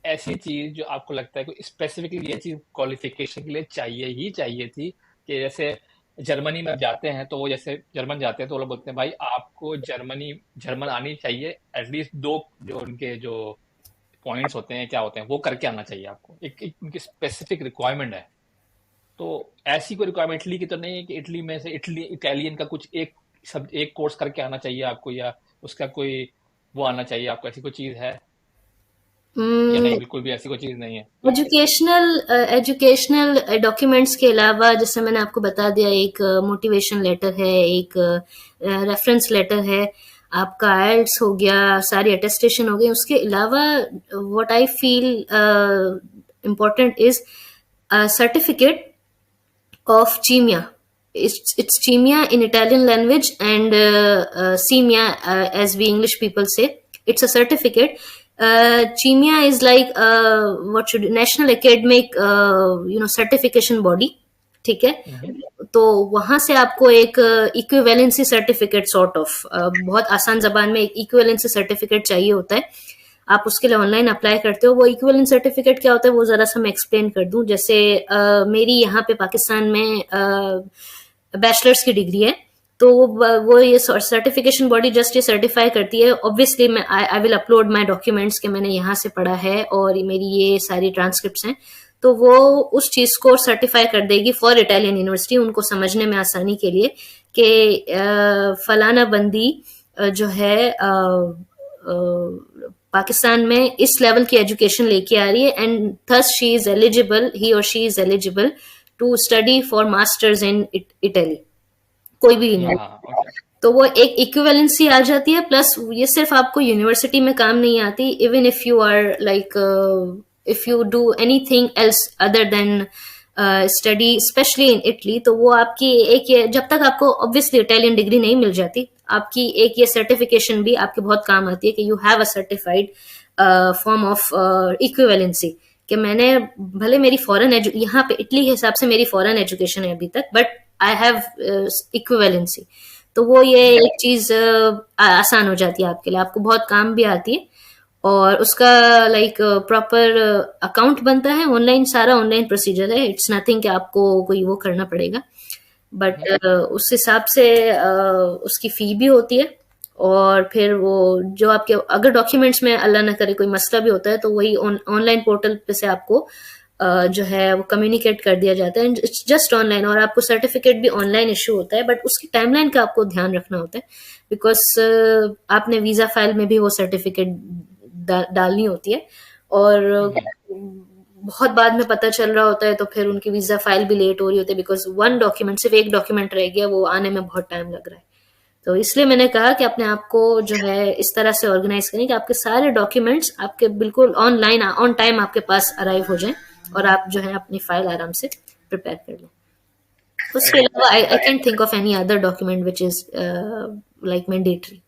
ऐसी चीज़ जो आपको लगता है कोई स्पेसिफिकली ये चीज़ क्वालिफिकेशन के लिए चाहिए ही चाहिए थी, कि जैसे जर्मनी में जाते हैं तो वो जैसे जर्मन जाते हैं तो वो लोग बोलते हैं भाई आपको जर्मन आनी चाहिए एटलीस्ट दो जो उनके जो पॉइंट्स होते हैं, क्या होते हैं, वो करके आना चाहिए आपको। एक उनकी स्पेसिफिक रिक्वायरमेंट है। तो ऐसी कोई रिक्वायरमेंट इटली की तो नहीं है कि इटली में से इटली इटालियन का कुछ एक सब एक कोर्स करके आना चाहिए आपको, या उसका कोई वो आना चाहिए आपको, ऐसी कोई चीज़ है या नहीं? बिल्कुल भी ऐसी कोई चीज़ नहीं है। एजुकेशनल एजुकेशनल डॉक्यूमेंट्स के अलावा, जैसे मैंने आपको बता दिया, एक मोटिवेशन लेटर है, एक रेफरेंस लेटर है, आपका आइल्स हो गया, सारी अटेस्टेशन हो गई। उसके अलावा what I feel important is certificate of CIMIA. It's CIMIA in Italian language, and CIMIA, as we English people say. It's a certificate. CIMIA is like what should National Academic certification body. ठीक है। हम्म। तो वहां से आपको एक equivalency certificate sort of, बहुत आसान जबान में एक इक्विवेलेंसी सर्टिफिकेट चाहिए होता है। आप उसके लिए ऑनलाइन अप्लाई करते हो। वो इक्विवेलेंट सर्टिफिकेट क्या होता है वो जरा सा मैं एक्सप्लेन कर दूं। जैसे मेरी यहाँ पे पाकिस्तान में बैचलर्स की डिग्री है, तो वो ये सर्टिफिकेशन बॉडी जस्ट ये सर्टिफाई करती है। ऑब्वियसली मैं I will upload my documents के मैंने यहाँ से पढ़ा है और मेरी ये सारी ट्रांसक्रिप्ट्स हैं, तो वो उस चीज को सर्टिफाई कर देगी फॉर इटालियन यूनिवर्सिटी, उनको समझने में आसानी के लिए कि फलाना बंदी जो है पाकिस्तान में इस लेवल की एजुकेशन लेके आ रही है, and thus she is eligible, he और she is eligible to study for masters in Italy, कोई भी हाँ यूनिवर्सिटी। हाँ, ओके। तो वो एक इक्विवेलेंसी आ जाती है। प्लस ये सिर्फ आपको यूनिवर्सिटी में काम नहीं आती, even if you are like if you do anything else other than study specially in Italy, तो वो आपकी एक ये, जब तक आपको ऑब्वियसली इटालियन डिग्री नहीं मिल जाती, आपकी एक ये सर्टिफिकेशन भी आपके बहुत काम आती है कि you have a certified form of equivalency, कि मैंने भले मेरी फॉरेन यहाँ पे इटली के हिसाब से मेरी फॉरेन एजुकेशन है अभी तक, बट आई हैव इक्विवेलेंसी। तो वो ये एक चीज आसान हो जाती है आपके लिए, आपको बहुत काम भी आती है। और उसका लाइक प्रॉपर अकाउंट बनता है ऑनलाइन, सारा ऑनलाइन प्रोसीजर है। इट्स नथिंग कि आपको कोई वो करना पड़ेगा, बट उस हिसाब से उसकी फी भी होती है। और फिर वो जो आपके अगर डॉक्यूमेंट्स में अल्लाह ना करे कोई मसला भी होता है, तो वही ऑनलाइन पोर्टल पे से आपको जो है वो कम्युनिकेट कर दिया जाता है। इट्स जस्ट ऑनलाइन, और आपको सर्टिफिकेट भी ऑनलाइन इशू होता है, बट उसकी टाइमलाइन का आपको ध्यान रखना होता है, बिकॉज आपने वीजा फाइल में भी वो सर्टिफिकेट डालनी होती है। और बहुत बाद में पता चल रहा होता है, तो फिर उनकी वीजा फाइल भी लेट हो रही होती है, बिकॉज वन डॉक्यूमेंट, सिर्फ एक डॉक्यूमेंट रह गया, वो आने में बहुत टाइम लग रहा है। तो इसलिए मैंने कहा कि अपने आप को जो है इस तरह से ऑर्गेनाइज करें कि आपके सारे डॉक्यूमेंट्स आपके बिल्कुल ऑनलाइन ऑन टाइम आपके पास अराइव हो जाएं, और आप जो है अपनी फाइल आराम से प्रिपेयर कर लें। उसके अलावा I can think of any other document which is like mandatory.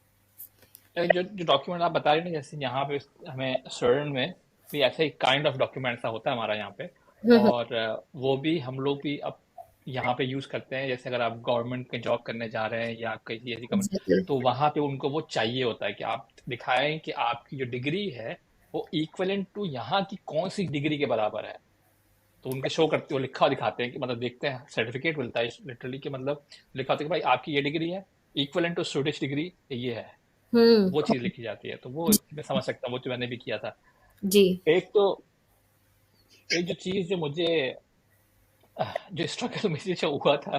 जो जो डॉक्यूमेंट आप बता रहे हैं ना, जैसे यहाँ पे हमें स्वीडन में भी ऐसे ही काइंड ऑफ डॉक्यूमेंट सा होता है हमारा यहाँ पे। और वो भी हम लोग भी अब यहाँ पे यूज करते हैं। जैसे अगर आप गवर्नमेंट के जॉब करने जा रहे हैं या कहीं ऐसी कंपनी, तो वहाँ पे उनको वो चाहिए होता है कि आप दिखाएं कि आपकी जो डिग्री है वो इक्वलेंट टू यहाँ की कौन सी डिग्री के बराबर है। तो उनके शो करते, वो लिखा हुआ दिखाते हैं कि मतलब देखते हैं, सर्टिफिकेट मिलता है लिटरली, कि मतलब लिखा होता है कि भाई आपकी ये डिग्री है, इक्वलेंट टू स्वीडिश डिग्री ये है। वो चीज़ लिखी जाती है। तो वो मैं समझ सकता हूँ, वो जो मैंने भी किया था। जी। एक तो एक जो चीज़ जो मुझे जो स्ट्रगल मुझे जो हुआ था,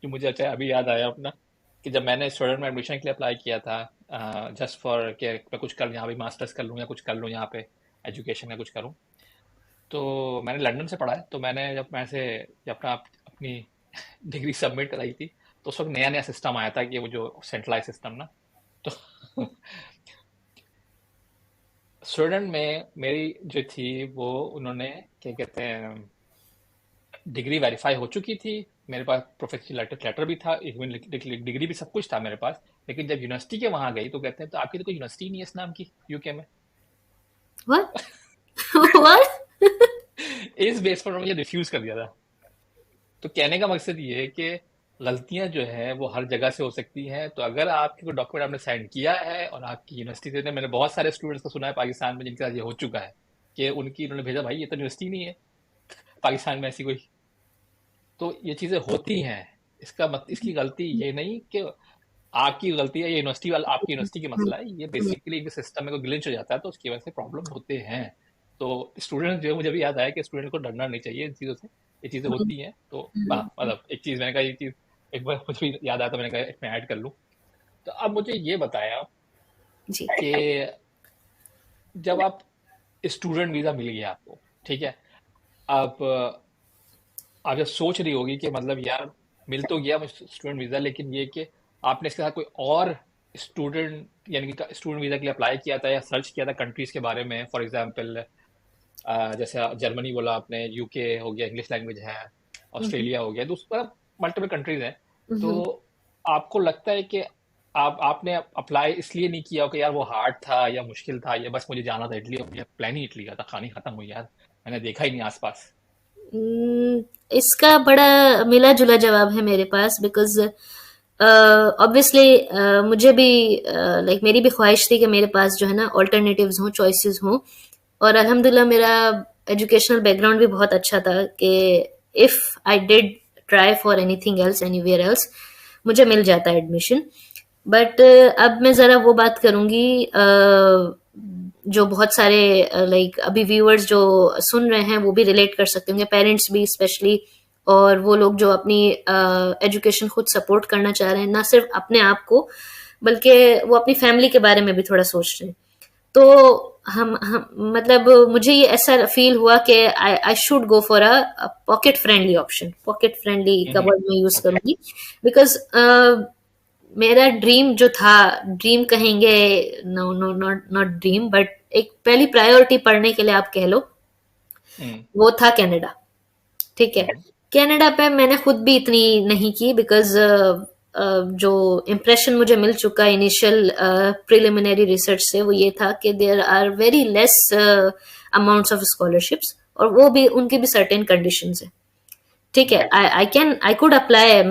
जो मुझे अच्छा अभी याद आया अपना, कि जब मैंने स्टूडेंट में एडमिशन के लिए अप्लाई किया था, जस्ट फॉर कि मैं कुछ कर यहाँ भी मास्टर्स कर लूँ या कुछ कर लूँ यहाँ पे, एजुकेशन में कुछ करूँ। तो मैंने लंदन से पढ़ा है। तो मैंने जब मैं से जब अपनी डिग्री सबमिट कराई थी, तो उस वक्त नया नया सिस्टम आया था कि वो जो सेंट्रलाइज सिस्टम ना, तो स्वीडन में मेरी जो थी वो, उन्होंने क्या कहते हैं, डिग्री वेरीफाई हो चुकी थी, मेरे पास प्रोफेशनल लेटर भी था, इवन डिग्री भी, सब कुछ था मेरे पास। लेकिन जब यूनिवर्सिटी के वहां गई तो कहते हैं तो आपकी तो कोई यूनिवर्सिटी नहीं है इस नाम की यूके में। What what? इस बेस पर मुझे रिफ्यूज कर दिया था। तो कहने का मकसद ये है कि गलतियां जो है वो हर जगह से हो सकती हैं। तो अगर आपके कोई डॉक्यूमेंट आपने साइन किया है और आपकी यूनिवर्सिटी से, मैंने बहुत सारे स्टूडेंट्स को सुना है पाकिस्तान में जिनके साथ ये हो चुका है कि उनकी उन्होंने भेजा भाई ये तो यूनिवर्सिटी नहीं है पाकिस्तान में ऐसी कोई। तो ये चीजें होती हैं। इसकी गलती ये नहीं कि आपकी गलती है, ये यूनिवर्सिटी वाला, आपकी यूनिवर्सिटी की हुँ, मसला है, ये हुँ, बेसिकली सिस्टम में कोई ग्लिच हो जाता है तो उसकी वजह से प्रॉब्लम होते हैं। तो स्टूडेंट जो है, मुझे भी याद आया कि स्टूडेंट को डरना नहीं चाहिए इन चीज़ों से, ये चीज़ें हुँ, होती हैं। तो हाँ, हुँ, मतलब एक चीज़ मैंने कहा, ये चीज़ एक बार मुझे भी याद आया तो मैंने कहा इसमें ऐड कर लूँ। तो अब मुझे ये बताया जी। कि जब आप स्टूडेंट वीज़ा मिल गया आपको, ठीक है? आप आप जब सोच रही होगी कि मतलब यार, मिल तो गया मुझे स्टूडेंट वीज़ा, लेकिन ये कि आपने इसके साथ कोई और स्टूडेंट, यानी कि स्टूडेंट वीज़ा के लिए अप्लाई किया था या सर्च किया था कंट्रीज़ के बारे में? फॉर एग्जांपल जैसे जर्मनी बोला आपने, यूके हो गया, इंग्लिश लैंग्वेज है, हुँ, हुँ, ऑस्ट्रेलिया हो गया, तो उस पर मल्टीपल कंट्रीज हैं। तो हुँ, आपको लगता है कि आपने अप्लाई इसलिए नहीं किया हो कि यार वो हार्ड था या मुश्किल था, या बस मुझे जाना था इटली, और प्लान ही इटली का था, कहानी खत्म हुई यार, मैंने देखा ही नहीं आसपास? इसका बड़ा मिला-जुला जवाब है मेरे पास बिकॉज़ ऑब्वियसली मुझे भी लाइक मेरी भी ख्वाहिश थी कि मेरे पास जो है ना अल्टरनेटिव्स हों, चॉइसेस हों और अल्हम्दुलिल्लाह मेरा एजुकेशनल बैकग्राउंड भी बहुत अच्छा था कि if I did try for anything else anywhere else मुझे मिल जाता एडमिशन बट अब मैं ज़रा वो बात करूँगी जो बहुत सारे लाइक अभी व्यूअर्स जो सुन रहे हैं वो भी रिलेट कर सकते होंगे पेरेंट्स भी स्पेशली और वो लोग जो अपनी एजुकेशन खुद सपोर्ट करना चाह रहे हैं ना सिर्फ अपने आप को बल्कि वो अपनी फैमिली के बारे में भी थोड़ा सोच रहे हैं तो हम मतलब मुझे ये ऐसा फील हुआ कि I should go for a pocket friendly option pocket friendly का वर्ड मैं यूज ओके। करूंगी बिकॉज मेरा ड्रीम जो था ड्रीम कहेंगे no no not not dream but एक पहली प्रायोरिटी पढ़ने के लिए आप कह लो हम्म। वो था कनाडा ठीक है हम्म। कनाडा पे मैंने खुद भी इतनी नहीं की बिकॉज जो इम्प्रेशन मुझे मिल चुका इनिशियल प्रिलिमिनरी रिसर्च से वो ये था कि there are very less amounts of scholarships और वो भी उनकी भी सर्टेन कंडीशंस है ठीक है आई कुड अप्लाई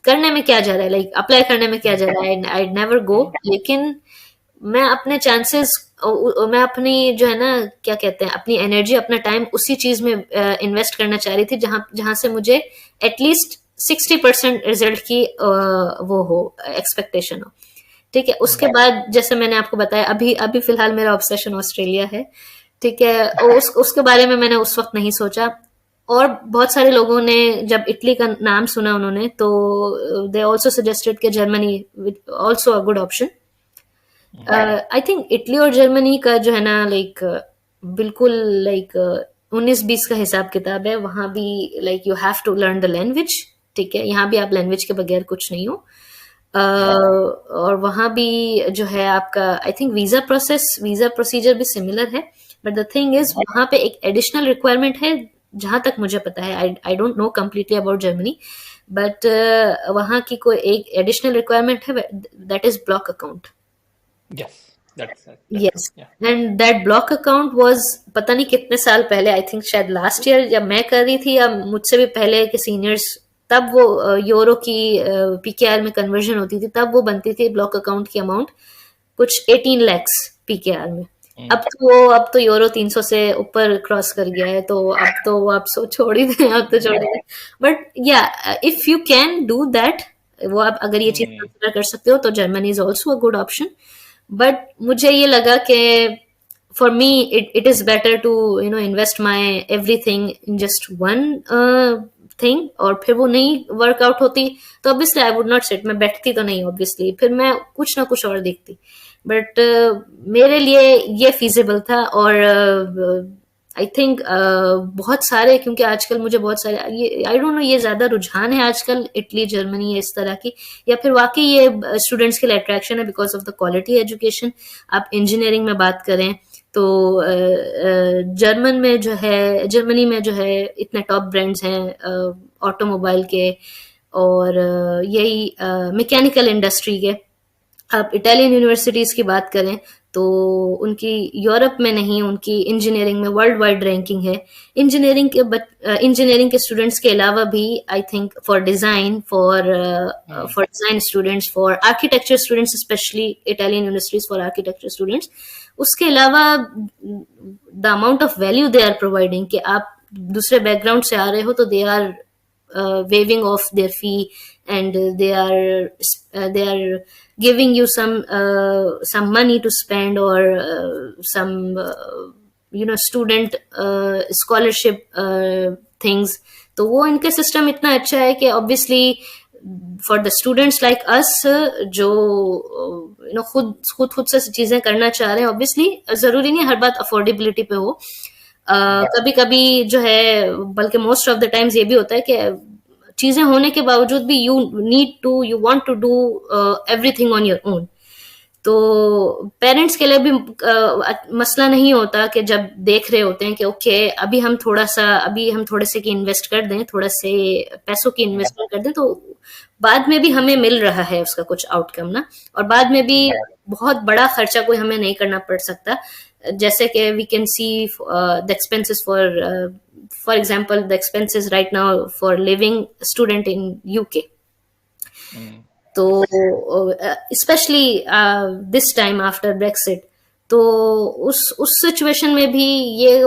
करने में क्या जा रहा है लाइक अप्लाई करने में क्या जा रहा है आई नेवर गो हम्म। लेकिन मैं अपने चांसेस मैं अपनी जो है ना क्या कहते हैं अपनी एनर्जी अपना टाइम उसी चीज में इन्वेस्ट करना चाह रही थी जहां जहां से मुझे एटलीस्ट 60% रिजल्ट की वो हो एक्सपेक्टेशन हो ठीक है उसके हम्म। बाद जैसे मैंने आपको बताया अभी अभी फिलहाल मेरा ऑब्सेशन ऑस्ट्रेलिया है ठीक है उसके बारे में मैंने उस वक्त नहीं सोचा और बहुत सारे लोगों ने जब इटली का नाम सुना उन्होंने तो दे आल्सो सजेस्टेड कि Germany also a good option hmm. I think Italy और जर्मनी का जो है ना लाइक बिल्कुल लाइक 19-20 का हिसाब किताब है वहां भी like you have to learn the language ठीक है यहाँ भी आप लैंग्वेज के बगैर कुछ नहीं हो और वहां भी जो है आपका आई थिंक वीजा प्रोसीजर भी सिमिलर है बट द थिंग इज वहां पे एक एडिशनल रिक्वायरमेंट है जहां तक मुझे पता है I don't know completely about Germany but वहां की कोई एक एडिशनल रिक्वायरमेंट है that is block account yes, that's true, yes ya. And that block account was पता नहीं कितने साल पहले आई थिंक शायद लास्ट ईयर जब मैं कर रही थी या मुझसे भी पहले के सीनियर्स तब वो यूरो की पीकेआर में कन्वर्जन होती थी तब वो बनती थी ब्लॉक अकाउंट की अमाउंट कुछ 18 लैक्स पीकेआर में अब तो यूरो 300 से ऊपर क्रॉस कर गया है तो आप सो छोड़ ही दें अब तो छोड़ ही दें बट या if you can do that वो आप अगर ये चीज हम्म। कंसिडर कर सकते हो तो Germany is also a good option but मुझे ये लगा कि for me it is better to invest my everything in just one thing और फिर वो नहीं वर्कआउट होती तो obviously I would not sit मैं बैठती तो नहीं ऑब्वियसली फिर मैं कुछ ना कुछ और देखती बट मेरे लिए ये फिजिबल था और आई थिंक बहुत सारे क्योंकि आजकल मुझे बहुत सारे ये आई डोंट नो ये ज्यादा रुझान है आजकल इटली जर्मनी इस तरह की या फिर वाकई ये स्टूडेंट्स के लिए अट्रैक्शन है because of the quality education आप इंजीनियरिंग में बात करें तो जर्मनी में जो है इतने टॉप ब्रांड्स हैं ऑटोमोबाइल के और यही मैकेनिकल इंडस्ट्री के आप इटालियन यूनिवर्सिटीज की बात करें तो उनकी यूरोप में नहीं उनकी इंजीनियरिंग में वर्ल्ड वाइड रैंकिंग है इंजीनियरिंग के स्टूडेंट्स के अलावा भी I think for design students for architecture students specially Italian universities for architecture students उसके अलावा the amount of value they are providing कि आप दूसरे बैकग्राउंड से आ रहे हो तो they are waiving off their fee and they are giving you some money to spend, or some student scholarship things. तो वो इनका सिस्टम इतना अच्छा है कि obviously for the students like us, जो खुद से चीजें करना चाह रहे हैं, ऑब्वियसली जरूरी नहीं हर बात अफोर्डेबिलिटी पे हो. कभी कभी जो है, बल्कि मोस्ट ऑफ द टाइम्स ये भी होता है कि चीजें होने के बावजूद भी you want to do everything on your own. तो पेरेंट्स के लिए भी मसला नहीं होता कि जब देख रहे होते हैं कि ओके अभी हम थोड़े से की इन्वेस्ट कर दें, थोड़े से पैसों की इन्वेस्टमेंट कर दें, तो बाद में भी हमें मिल रहा है उसका कुछ आउटकम ना, और बाद में भी बहुत बड़ा खर्चा कोई हमें नहीं करना पड़ सकता. जैसे कि we can see the expenses for example the expenses right now for living student in UK. तो specially this time after Brexit, तो उस सिचुएशन में भी ये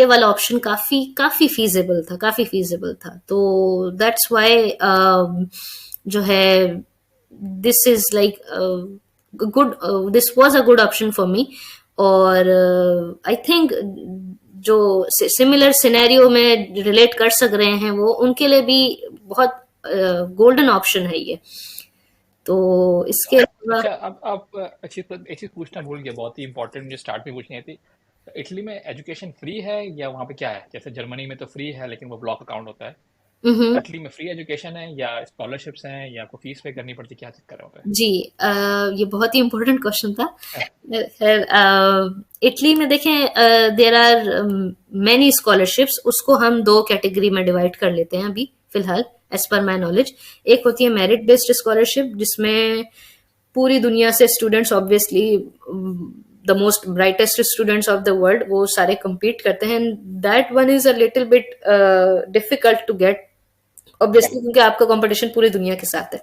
वाला ऑप्शन काफी फीजिबल था. तो दैट्स व्हाई जो है this is like this was a good option for me. और आई थिंक जो सिमिलर सिनेरियो में रिलेट कर सक रहे हैं वो उनके लिए भी बहुत गोल्डन ऑप्शन है ये. तो इसके अच्छा, अब आप एक चीज पूछना भूल गया, बहुत ही इंपॉर्टेंट, मुझे स्टार्ट में पूछनी थी. इटली में एजुकेशन फ्री है या वहाँ पे क्या है? जैसे जर्मनी में तो फ्री है लेकिन वो ब्लॉक अकाउंट होता है. इटली में फ्री एजुकेशन है या स्कॉलरशिप्स हैं या आपको फीस पे करनी पड़ती, क्या चक्कर है वहाँ पे? जी, ये बहुत ही इम्पोर्टेंट क्वेश्चन था. खैर, इटली में देखें देर आर मैनी स्कॉलरशिप्स. उसको हम 2 कैटेगरी में डिवाइड कर लेते हैं अभी फिलहाल एज पर माई नॉलेज. एक होती है मेरिट बेस्ड स्कॉलरशिप, जिसमें पूरी दुनिया से students, obviously the most brightest students of the world, वो सारे compete करते हैं. That one is a little bit difficult to get, obviously, क्योंकि आपका कंपटीशन पूरी दुनिया के साथ है.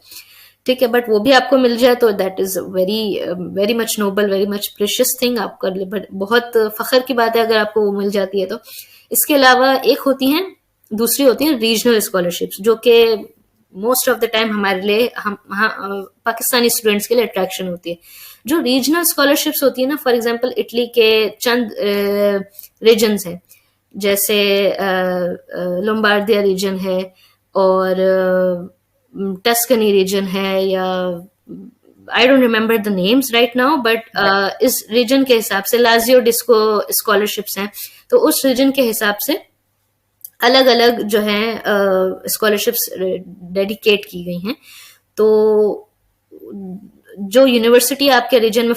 ठीक है, बट वो भी आपको मिल जाए तो that is very much noble, very much precious thing. आपका बहुत फख्र की बात है अगर आपको वो मिल जाती है तो. इसके अलावा दूसरी होती हैं रीजनल स्कॉलरशिप्स, जो कि मोस्ट ऑफ द टाइम हमारे लिए पाकिस्तानी स्टूडेंट्स के लिए अट्रैक्शन होती है. जो रीजनल स्कॉलरशिप्स होती है ना, फॉर एग्जांपल इटली के चंद रीजन्स हैं, जैसे लोम्बार्डिया रीजन है और टस्कनी रीजन है, या I don't remember the names right now, but इस रीजन के हिसाब से लाजियो डिस्को स्कॉलरशिप्स हैं. तो उस रीजन के हिसाब से अलग अलग जो है स्कॉलरशिप्स डेडिकेट की गई हैं. तो जो यूनिवर्सिटी आपके रीजन में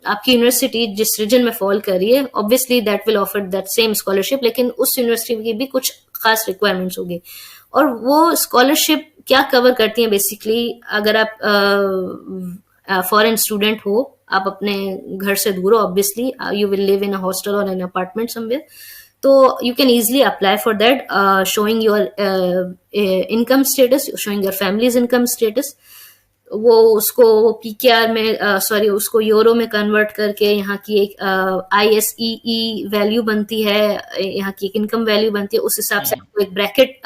आपकी यूनिवर्सिटी जिस रीजन में फॉल कर रही है, obviously that will offer that same scholarship, लेकिन उस यूनिवर्सिटी की भी कुछ खास रिक्वायरमेंट्स होगी. और वो स्कॉलरशिप क्या कवर करती है बेसिकली, अगर आप फॉरेन स्टूडेंट हो, आप अपने घर से दूर हो, obviously you will live in a hostel और एन अपार्टमेंट समवेयर, तो you can easily apply for that, showing your income status, showing your family's income status. वो उसको PKR में उसको यूरो में कन्वर्ट करके यहाँ की एक ISEE वैल्यू बनती है, यहाँ की एक इनकम वैल्यू बनती है. उस हिसाब से आपको एक ब्रैकेट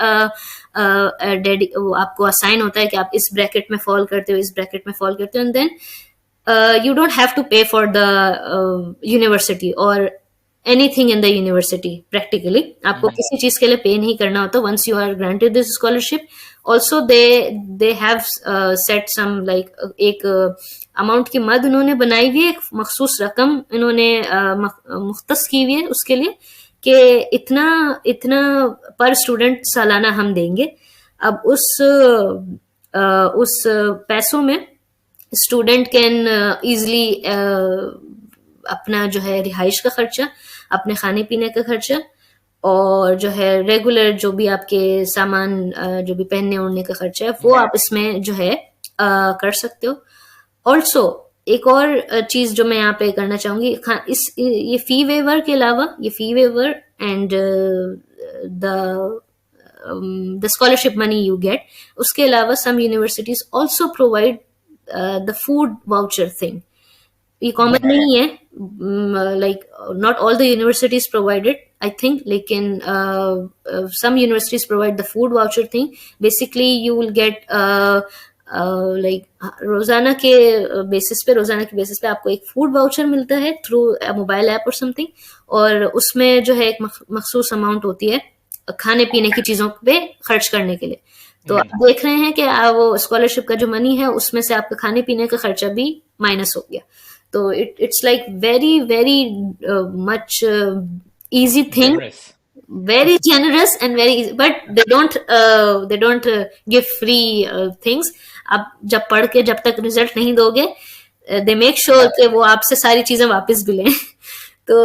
आपको असाइन होता है कि आप इस ब्रैकेट में फॉल करते हो, इस ब्रैकेट में फॉल करते हो, and then you don't have to pay for the university or anything in the university. Practically आपको किसी चीज के लिए पे नहीं करना होता once you are granted this scholarship. Also they have set some like एक अमाउंट की मद उन्होंने बनाई हुई है, एक मखसूस रकम इन्होंने मुख्तस की हुई है उसके लिए कि इतना पर स्टूडेंट सालाना हम देंगे. अब उस पैसों में स्टूडेंट कैन इजिली अपना जो है रिहाइश का खर्चा, अपने खाने पीने का खर्चा, और जो है रेगुलर जो भी आपके सामान जो भी पहनने ओढ़ने का खर्चा है वो आप इसमें जो है कर सकते हो. ऑल्सो एक और चीज जो मैं यहाँ पे करना चाहूंगी, ये फी वेवर के अलावा, ये fee waiver and the scholarship money you get, उसके अलावा some universities also provide the food voucher thing. ये कॉमन नहीं है, like not all the universities provided I think, लेकिन some universities provide the food voucher thing. Basically you will get like रोजाना के basis पे आपको एक फूड वाउचर मिलता है थ्रू मोबाइल ऐप और समथिंग, और उसमें जो है एक मखसूस अमाउंट होती है खाने पीने की चीजों पे खर्च करने के लिए। तो आप देख रहे हैं कि वो स्कॉलरशिप का जो मनी है उसमें से आपका खाने पीने का खर्चा भी माइनस हो गया। तो it's like very very much easy thing, Generous. very generous and very easy, but they don't give free things. आप जब पढ़ के जब तक रिजल्ट नहीं दोगे, दे मेक श्योर कि वो आपसे सारी चीजें वापस भी लें। तो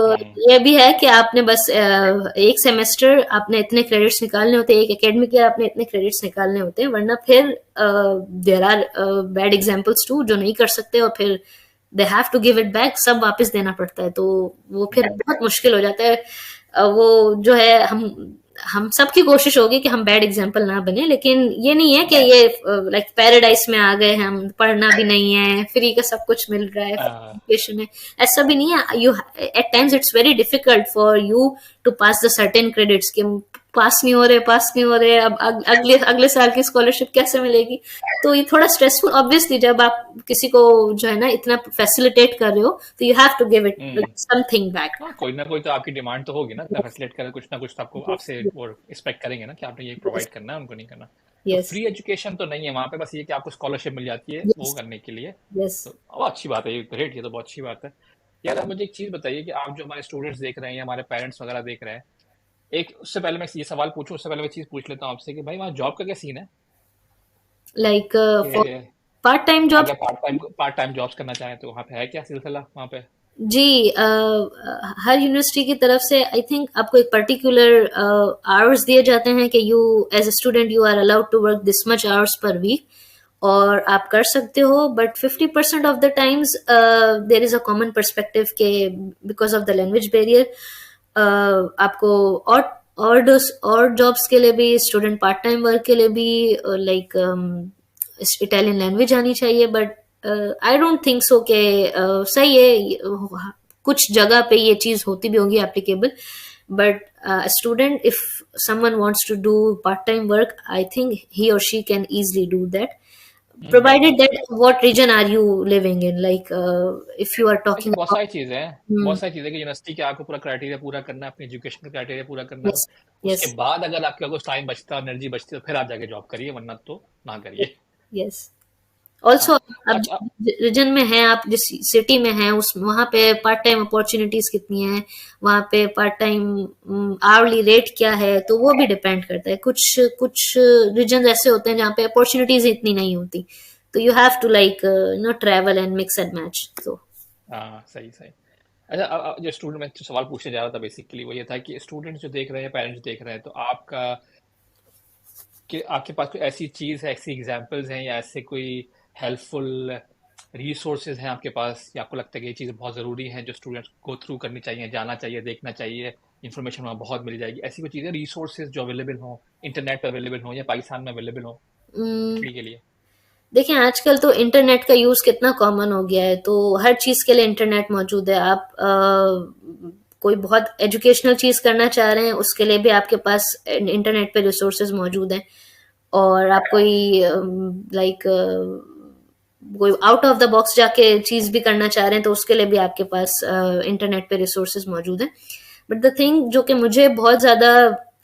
ये भी है कि आपने बस एक सेमेस्टर आपने इतने क्रेडिट्स निकालने होते हैं, एक एकेडमिक ईयर आपने इतने क्रेडिट्स निकालने होते हैं, वरना फिर there are bad examples too जो नहीं कर सकते और फिर they have to give it back, सब वापस देना पड़ता है। तो वो फिर बहुत मुश्किल हो जाता है। वो जो है हम सबकी कोशिश होगी कि हम बैड एग्जाम्पल ना बने, लेकिन ये नहीं है कि ये लाइक पैराडाइस में आ गए हम, पढ़ना भी नहीं है, फ्री का सब कुछ मिल रहा है, एजुकेशन है, ऐसा भी नहीं है। You at times it's very difficult for you to pass the certain credits के पास नहीं हो रहे, अब अगले साल की स्कॉलरशिप कैसे मिलेगी। तो ये थोड़ा स्ट्रेसफुल, ऑब्वियसली जब आप किसी को जो है ना इतना फैसिलिटेट कर रहे हो तो you have to give it something back. कोई ना कोई तो आपकी डिमांड तो होगी ना, फैसिलिटेट करें कुछ ना कुछ तो आपको आपसे वो एक्सपेक्ट करेंगे ना कि आपने ये प्रोवाइड करना है, उनको नहीं करना। तो फ्री एजुकेशन तो नहीं है वहाँ पे, बस ये कि आपको स्कॉलरशिप मिल जाती है वो करने के लिए। तो अब अच्छी बात है, ये ग्रेट, ये तो बहुत अच्छी बात है। यार आप मुझे एक चीज बताइए कि आप जो हमारे स्टूडेंट्स देख रहे हैं या हमारे पेरेंट्स वगैरह देख रहे हैं, एक उससे पहले मैं ये सवाल पूछूं, उससे पहले मैं चीज पूछ लेता हूँ आपसे कि भाई वहाँ जॉब का क्या सीन है? Like part time job, part time jobs करना चाहें तो वहाँ पे है क्या सिलसिला वहाँ पे? जी, हर यूनिवर्सिटी की तरफ से आई थिंक आपको एक पर्टिकुलर आवर्स दिए जाते हैं कि you as a student you are allowed to work this much hours per week, और आप कर सकते हो। But 50% of the times there is a common perspective के because of the language barrier आपको और जॉब्स के लिए भी, स्टूडेंट पार्ट टाइम वर्क के लिए भी लाइक इटालियन लैंग्वेज आनी चाहिए। But I don't think so के सही है, कुछ जगह पे ये चीज होती भी होगी applicable, but student if someone wants to do part time work, I think he और she can easily do that, provided that what region are you living in, like if you are talking बहुत सारी चीजें हैं, बहुत सारी चीजें कि university के आपको पूरा क्राइटेरिया पूरा करना है, अपनी एजुकेशन का क्राइटेरिया पूरा करना है, उसके बाद अगर आपके कुछ टाइम बचता, एनर्जी बचती, तो फिर आप जाके जॉब करिए, वरना तो ना करिए। यस, ऑल्सो आप रीजन में हैं, आप जिस सिटी में हैं उस वहाँ पे पार्ट टाइम अपॉर्चुनिटीज कितनी हैं, वहाँ पे पार्ट टाइम आवरली रेट क्या है, तो वो भी डिपेंड करता है। कुछ रीजन ऐसे होते हैं जहाँ पे अपॉर्चुनिटीज इतनी नहीं होती, तो you have to like no travel and mix and match. तो हाँ, सही। अच्छा, जो स्टूडेंट, मैं जो सवाल पूछने जा रहा था बेसिकली वो ये था कि स्टूडेंट्स जो देख रहे हैं, पेरेंट्स देख रहे हैं, तो आपके पास कोई ऐसी चीज है, ऐसी एग्जांपल्स हैं या ऐसे कोई हेल्पफुल रिसोर्सेज हैं आपके पास, या आपको लगता है कि ये चीज़ें बहुत ज़रूरी हैं जो स्टूडेंट्स को थ्रू करनी चाहिए, जाना चाहिए, देखना चाहिए, इन्फॉर्मेशन वहाँ बहुत मिल जाएगी, ऐसी कोई चीज़ें, रिसोर्सेज जो अवेलेबल हो, इंटरनेट पर अवेलेबल हो या पाकिस्तान में अवेलेबल हो इटली के लिए? देखिए आजकल तो इंटरनेट का यूज कितना कॉमन हो गया है, तो हर चीज के लिए इंटरनेट मौजूद है। आप कोई बहुत एजुकेशनल चीज करना चाह रहे हैं उसके लिए भी आपके पास इंटरनेट पे रिसोर्सेज मौजूद हैं, और आप कोई लाइक कोई आउट ऑफ द बॉक्स जाके चीज भी करना चाह रहे हैं तो उसके लिए भी आपके पास इंटरनेट पे रिसोर्सेज मौजूद हैं। बट द थिंग जो कि मुझे बहुत ज्यादा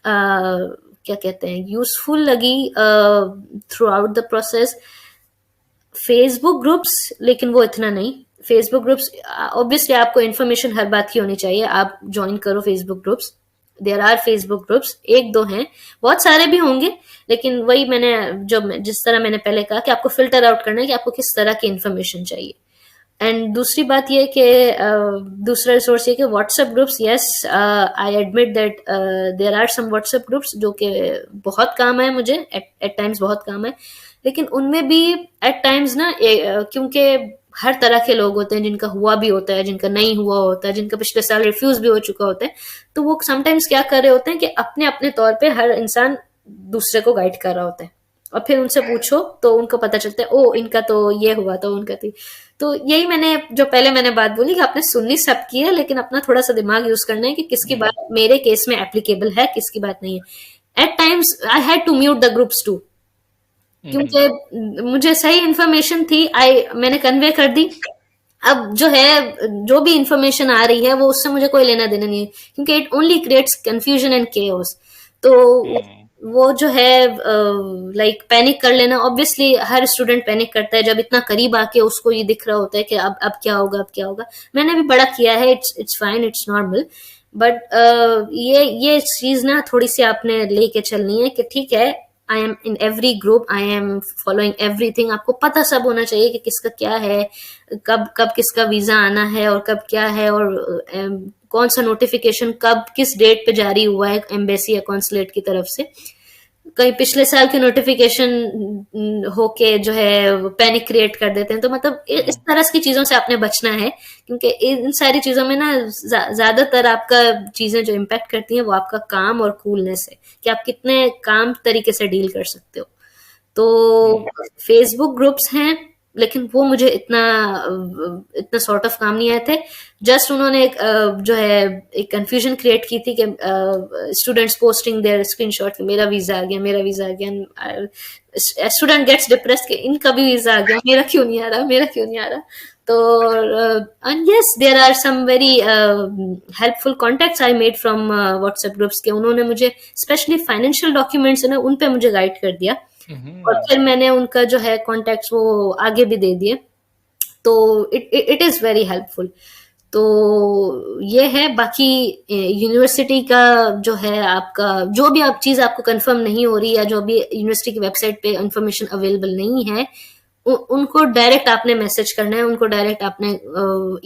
क्या कहते हैं यूजफुल लगी throughout the process, Facebook groups, लेकिन वो इतना नहीं। फेसबुक ग्रुप्स ऑब्वियसली आपको इन्फॉर्मेशन हर बात की होनी चाहिए, आप ज्वाइन करो Facebook groups, there are Facebook groups, एक दो हैं, बहुत सारे भी होंगे, लेकिन वही जिस तरह मैंने पहले कहा कि आपको फिल्टर आउट करना है कि आपको किस तरह की इन्फॉर्मेशन चाहिए। एंड दूसरी बात ये कि दूसरा रिसोर्स ये कि WhatsApp groups, yes I admit that there are some WhatsApp groups जो कि बहुत काम है मुझे, एट टाइम्स बहुत काम है, लेकिन उनमें भी एट टाइम्स ना क्योंकि हर तरह के लोग होते हैं, जिनका हुआ भी होता है, जिनका नहीं हुआ होता है, जिनका पिछले साल रिफ्यूज भी हो चुका होता है, तो वो समटाइम्स क्या कर रहे होते हैं कि अपने अपने तौर पे हर इंसान दूसरे को गाइड कर रहा होता है। और फिर उनसे पूछो तो उनको पता चलता है, ओ इनका तो ये हुआ था, उनका थी। तो यही मैंने जो पहले मैंने बात बोली कि आपने सुननी सबकी है, लेकिन अपना थोड़ा सा दिमाग यूज करना है कि किसकी हम्म, बात मेरे केस में एप्लीकेबल है, किसकी बात नहीं है। At times I had to mute the groups too, hmm, क्योंकि मुझे सही इन्फॉर्मेशन थी, आई मैंने कन्वे कर दी। अब जो है, जो भी इंफॉर्मेशन आ रही है वो उससे मुझे कोई लेना देना नहीं है, क्योंकि it only creates confusion and chaos. तो हम्म, वो जो है लाइक पैनिक कर लेना, ऑब्वियसली हर स्टूडेंट पैनिक करता है जब इतना करीब आके उसको ये दिख रहा होता है कि अब क्या होगा, अब क्या होगा। मैंने भी बड़ा किया है, it's fine, it's normal. But ये चीज ना थोड़ी सी आपने लेके चलनी है कि ठीक है, I am in every group, I am following everything. आपको पता सब होना चाहिए कि किसका क्या है, कब कब किसका वीजा आना है और कब क्या है, और कौन सा नोटिफिकेशन कब किस डेट पे जारी हुआ है एम्बेसी या कॉन्सुलेट की तरफ से। कहीं पिछले साल के नोटिफिकेशन होके जो है पैनिक क्रिएट कर देते हैं। तो मतलब इस हम्म, तरह की चीजों से आपने बचना है, क्योंकि इन सारी चीजों में ना ज्यादातर आपका चीजें जो इम्पैक्ट करती हैं वो आपका काम और कूलनेस है, कि आप कितने काम तरीके से डील कर सकते हो। तो हम्म, फेसबुक ग्रुप्स हैं, लेकिन वो मुझे इतना इतना सॉर्ट ऑफ काम नहीं आए थे। जस्ट उन्होंने एक जो है एक कंफ्यूजन क्रिएट की थी कि स्टूडेंट्स पोस्टिंग देयर स्क्रीनशॉट कि मेरा वीजा आ गया, मेरा वीजा आ गया। स्टूडेंट गेट्स डिप्रेस्ड कि इनका भी वीजा आ गया, मेरा क्यों नहीं आ रहा, मेरा क्यों नहीं आ रहा। तो and yes, there are some very helpful contacts I made from WhatsApp groups के। उन्होंने मुझे स्पेशली फाइनेंशियल डॉक्यूमेंट्स है ना, उन पे मुझे गाइड कर दिया, और हम्म, फिर मैंने उनका जो है कॉन्टेक्ट वो आगे भी दे दिए। तो इट इज वेरी हेल्पफुल। तो ये है। बाकी यूनिवर्सिटी का जो है, आपका जो भी आप चीज आपको कंफर्म नहीं हो रही, या जो भी यूनिवर्सिटी की वेबसाइट पे इंफॉर्मेशन अवेलेबल नहीं है, उनको डायरेक्ट आपने मैसेज करना है, उनको डायरेक्ट आपने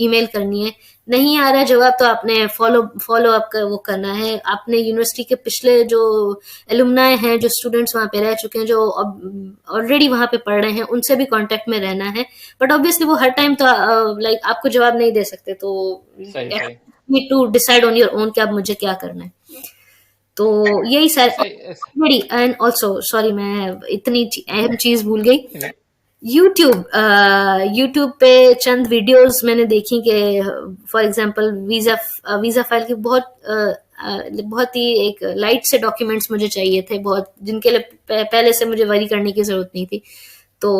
ईमेल करनी है। नहीं आ रहा है जवाब तो आपने फॉलो फॉलो अप कर वो करना है। आपने यूनिवर्सिटी के पिछले जो एलुमनाई हैं, जो स्टूडेंट्स वहां पे रह चुके हैं, जो ऑलरेडी वहां पे पढ़ रहे हैं, उनसे भी कांटेक्ट में रहना है। बट ऑब्वियसली वो हर टाइम तो लाइक आपको जवाब नहीं दे सकते, तो सही सही need to decide on your own कि अब मुझे क्या करना है। तो यही सर। सही बड़ी एंड ऑल्सो सॉरी, मैं इतनी अहम चीज भूल गई। सही। यूट्यूब, यूट्यूब पे चंद वीडियोस मैंने देखी कि फॉर एग्जांपल वीजा फाइल की बहुत ही एक लाइट से डॉक्यूमेंट्स मुझे चाहिए थे, बहुत जिनके लिए पहले से मुझे वरी करने की जरूरत नहीं थी। तो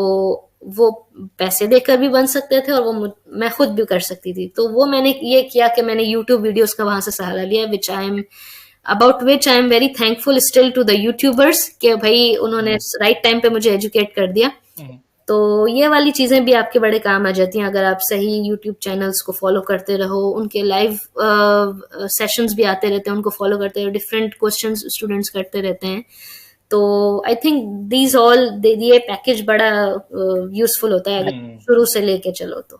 वो पैसे देकर भी बन सकते थे, और वो मैं खुद भी कर सकती थी। तो वो मैंने ये किया कि मैंने यूट्यूब वीडियोस का वहां से सहारा लिया, which I am about which I am very thankful still to the YouTubers, कि भाई उन्होंने हम्म, राइट टाइम पे मुझे एजुकेट कर दिया। हम्म, तो ये वाली चीजें भी आपके बड़े काम आ जाती हैं, अगर आप सही यूट्यूब चैनल्स को फॉलो करते रहो, उनके लाइव सेशंस भी आते रहते हैं, उनको फॉलो करते रहो, डिफरेंट क्वेश्चंस स्टूडेंट्स करते रहते हैं। तो आई थिंक दीज ऑल ये पैकेज बड़ा यूजफुल होता है अगर हम्म। शुरू से लेके चलो तो।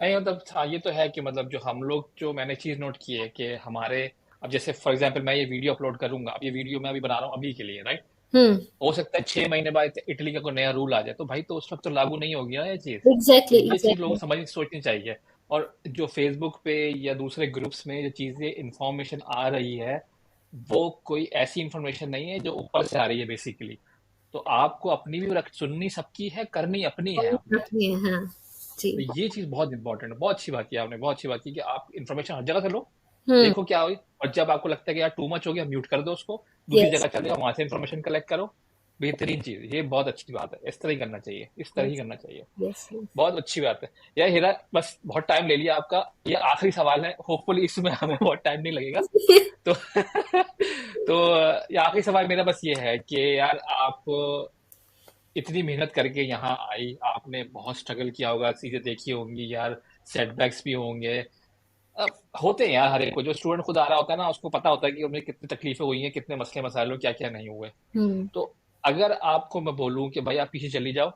नहीं मतलब हाँ, ये तो है कि मतलब जो हम लोग जो मैंने चीज़ नोट की है कि हमारे अब जैसे फॉर एग्जांपल मैं ये वीडियो अपलोड करूंगा, अब ये वीडियो मैं अभी बना रहा हूँ अभी के लिए, राइट? हम्म। हो सकता है 6 महीने बाद इटली का कोई नया रूल आ जाए, तो भाई तो उस वक्त तो लागू नहीं होगी ना ये चीज़। तो एग्जैक्टली ये चीज़ लोगों एग्जैक्टली। को समझ सोचनी चाहिए। और जो फेसबुक पे या दूसरे ग्रुप्स में जो चीज़ें इंफॉर्मेशन आ रही है, वो कोई ऐसी इंफॉर्मेशन नहीं है जो ऊपर से आ रही है बेसिकली। तो आपको अपनी भी रख सुननी सबकी है, करनी अपनी है आपने। हाँ जी। तो ये चीज़ बहुत इंपॉर्टेंट है। बहुत अच्छी बात की आपने, बहुत अच्छी बात की कि आप इन्फॉर्मेशन हर जगह से लो, हम्म। देखो क्या हुई, और जब आपको लगता है कि यार टू मच हो गया, म्यूट कर दो उसको, दूसरी यस जगह चले जाओ, वहां से इन्फॉर्मेशन कलेक्ट करो। बेहतरीन चीज़, ये बहुत अच्छी बात है, इस तरह ही करना चाहिए, इस तरह ही यस करना चाहिए। Yes yes. बहुत अच्छी बात है। यार हीरा, बस बहुत टाइम ले लिया आपका, ये आखिरी सवाल है, होपफुली इसमें हमें बहुत टाइम नहीं लगेगा। तो तो ये आखिरी सवाल मेरा बस ये है कि यार आप इतनी मेहनत करके यहाँ आई, आपने बहुत स्ट्रगल किया होगा, चीजें देखी होंगी यार, सेटबैक्स भी होंगे। अब होते हैं यार, हर एक को जो स्टूडेंट खुद आ रहा होता है ना, उसको पता होता है कि उन्हें कितनी तकलीफें हुई हैं, कितने मसले मसाइलों, क्या क्या नहीं हुए। हम्म। तो अगर आपको मैं बोलूं कि भाई आप पीछे चली जाओ,